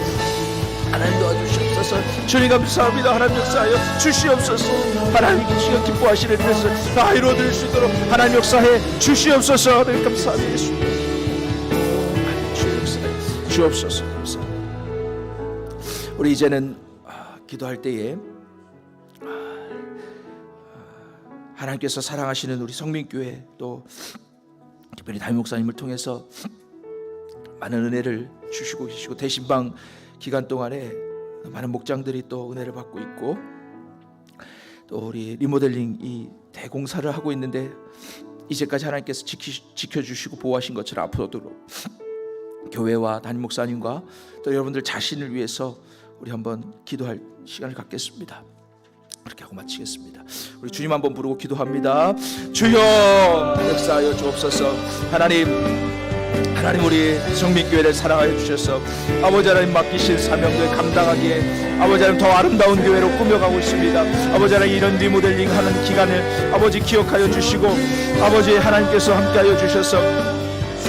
하나님 도와주시옵소서. 주님 감사합니다. 하나님 역사하여 주시옵소서. 하나님 주시어 기뻐하시는 뜻을 다 이루어드릴 수 있도록 하나님 역사해 주시옵소서. 하나님 감사합니다. 예수님 주옵소서. 감사합니다. 우리 이제는 기도할 때에 하나님께서 사랑하시는 우리 성민교회, 또 특별히 담임 목사님을 통해서 많은 은혜를 주시고 계시고, 대신방 기간 동안에 많은 목장들이 또 은혜를 받고 있고, 또 우리 리모델링 이 대공사를 하고 있는데 이제까지 하나님께서 지켜주시고 보호하신 것처럼 앞으로도 교회와 담임 목사님과 또 여러분들 자신을 위해서 우리 한번 기도할 시간을 갖겠습니다. 그렇게 하고 마치겠습니다. 우리 주님 한번 부르고 기도합니다. 주여 역사하여 주옵소서. 하나님 우리 성민교회를 사랑하여 주셔서 아버지 하나님 맡기신 사명을 감당하기에 아버지 하나님 더 아름다운 교회로 꾸며가고 있습니다. 아버지 하나님 이런 리모델링 하는 기간을 아버지 기억하여 주시고, 아버지 하나님께서 함께하여 주셔서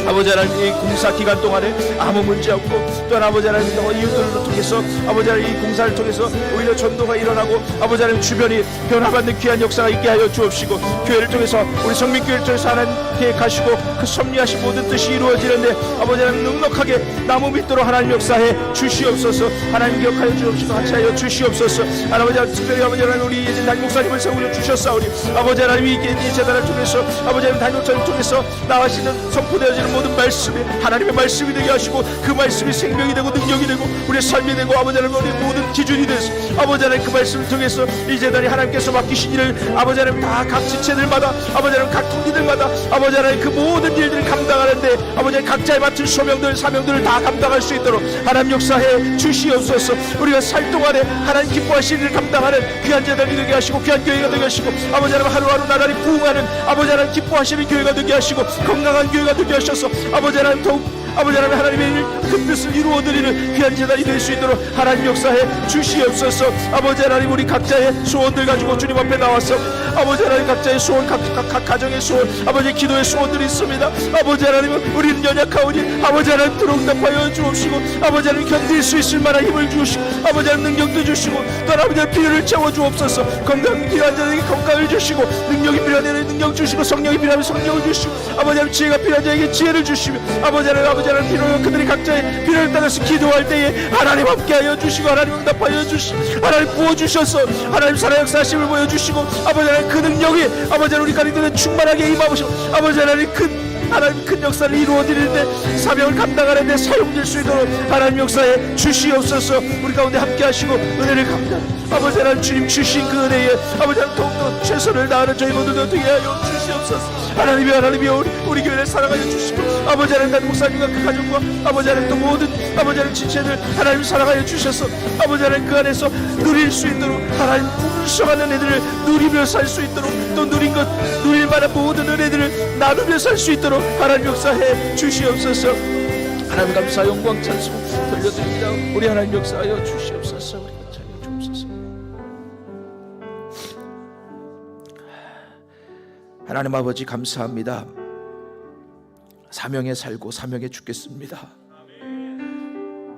아버지 하나님 이 공사 기간 동안에 아무 문제 없고, 또한 아버지 하나님 이웃들을 통해서 아버지 하나님 이 공사를 통해서 오히려 전도가 일어나고 아버지 하나님 주변이 변화받는 귀한 역사가 있게 하여 주옵시고, 교회를 통해서 우리 성민교회를 통해서 하나님 계획하시고 그 섭리하신 모든 뜻이 이루어지는데 아버지 하나님 넉넉하게 나무 밑도록 하나님 역사해 주시옵소서. 하나님 기억하여 주옵시고 같이하여 주시옵소서. 아버지 하나님 특별히 아버지 하나님 우리 예진 담임 목사님을 세우려 주셨사오니 아버지 하나님 이 재단을 통해서 아버지 하나님 담임 목사님을 통해서 나가시는 선포되어지는 모든 말씀이 하나님의 말씀이 되게 하시고, 그 말씀이 생명이 되고 능력이 되고 우리의 삶이 되고 아버지 하나님 우리 모든 기준이 돼서 아버지 하나님 그 말씀을 통해서 이 재단이 하나님께서 맡기신 일을 아버지 하나님 다 각 지체들마다 아버지 하나님 각 통기들마다 아버지 하나님 그 모든 일들을 감당하는데 아버지 하나님 각자의 맡은 소명들 사명들을 다 감당할 수 있도록 하나님 역사해 주시옵소서. 우리가 살 동안에 하나님 기뻐하시는 일을 감당하는 귀한 재단이 되게 하시고 귀한 교회가 되게 하시고 아버지 하나님 하루하루 나날이 부흥하는 아버지 하나님 기뻐하시는 교회가 되게 하시고 건강한 교회가 되게 하셔서 아버지 하나님 더욱 아버지 하나님 하나님의 그 뜻을 이루어드리는 귀한 재단이 될 수 있도록 하나님 역사해 주시옵소서. 아버지 하나님 우리 각자의 소원들 가지고 주님 앞에 나와서 아버지 하나님 각자의 소원 각 가정의 소원 아버지 기도의 소원들이 있습니다. 아버지 하나님 우리는 연약하오니 아버지 하나님 들어응답하여 주옵시고 아버지 하나님 견딜 수 있을 만한 힘을 주시고 아버지 하나님 능력도 주시고 또 아버지 하나님 필요를 채워주옵소서. 건강이 필요한 자에게 건강을 주시고 능력이 필요한 자에게 능력 주시고 성령이 필요하면 성령을 주시고 아버지 하나님 지혜가 필요한 자에게 지혜를 주시며 아버지 하나님 필요한 그들이 각자의 필요를 따라서 기도할 때에 하나님 함께하여 주시고 하나님 응답하여 주시고 하나님 부어주셔서 하나님 살아 역사하심을 보여주시고 아버지 하나님 그 능력이 아버지 하나님 우리 가운데 충만하게 임하시고 아버지 하나님 큰 역사를 이루어드리는데 사명을 감당하는데 사용될 수 있도록 하나님 역사에 주시옵소서. 우리 가운데 함께하시고 은혜를 감당 아버지 하나님 주님 주신 그 은혜에 아버지 하나님 더욱더 최선을 다하는 저희 모두도 되게 하여 주시옵소서. 하나님이 우리 교회를 사랑하여 주시고 아버지 하나님 난 목사님과 그 가족과 아버지 하나님 또 모든 아버지 하나님 지체들 하나님 사랑하여 주셔서 아버지 하나님 그 안에서 누릴 수 있도록 하나님 풍성한 은혜들을 누리며 살 수 있도록 또 누릴 만한 모든 은혜들을 나누며 살 수 있도록 하나님 역사해 주시옵소서. 하나님 감사 영광 찬송 돌려드립니다. 우리 하나님 역사하여 주시옵소서. 우리 감사하여 주옵소서. 하나님 아버지 감사합니다. 사명에 살고 사명에 죽겠습니다.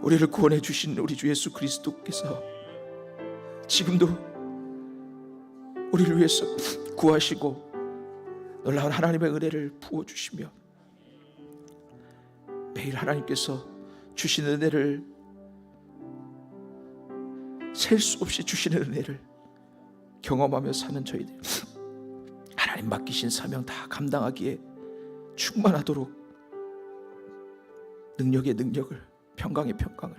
우리를 구원해 주신 우리 주 예수 그리스도께서 지금도 우리를 위해서 구하시고 놀라운 하나님의 은혜를 부어주시며 매일 하나님께서 주신 은혜를 셀 수 없이 주시는 은혜를 경험하며 사는 저희들 하나님 맡기신 사명 다 감당하기에 충만하도록 능력의 능력을 평강의 평강을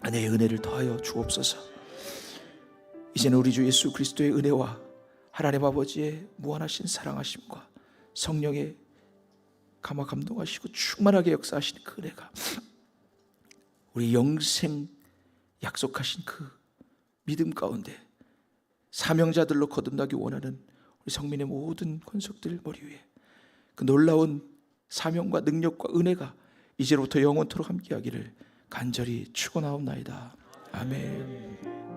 은혜의 은혜를 더하여 주옵소서. 이제는 우리 주 예수 그리스도의 은혜와 하나님 아버지의 무한하신 사랑하심과 성령의 감화 감동하시고 충만하게 역사하시는 그 은혜가 우리 영생 약속하신 그 믿음 가운데 사명자들로 거듭나기 원하는 우리 성민의 모든 권속들 머리 위에 그 놀라운 사명과 능력과 은혜가 이제로부터 영원토록 함께하기를 간절히 축원하옵나이다. 아멘.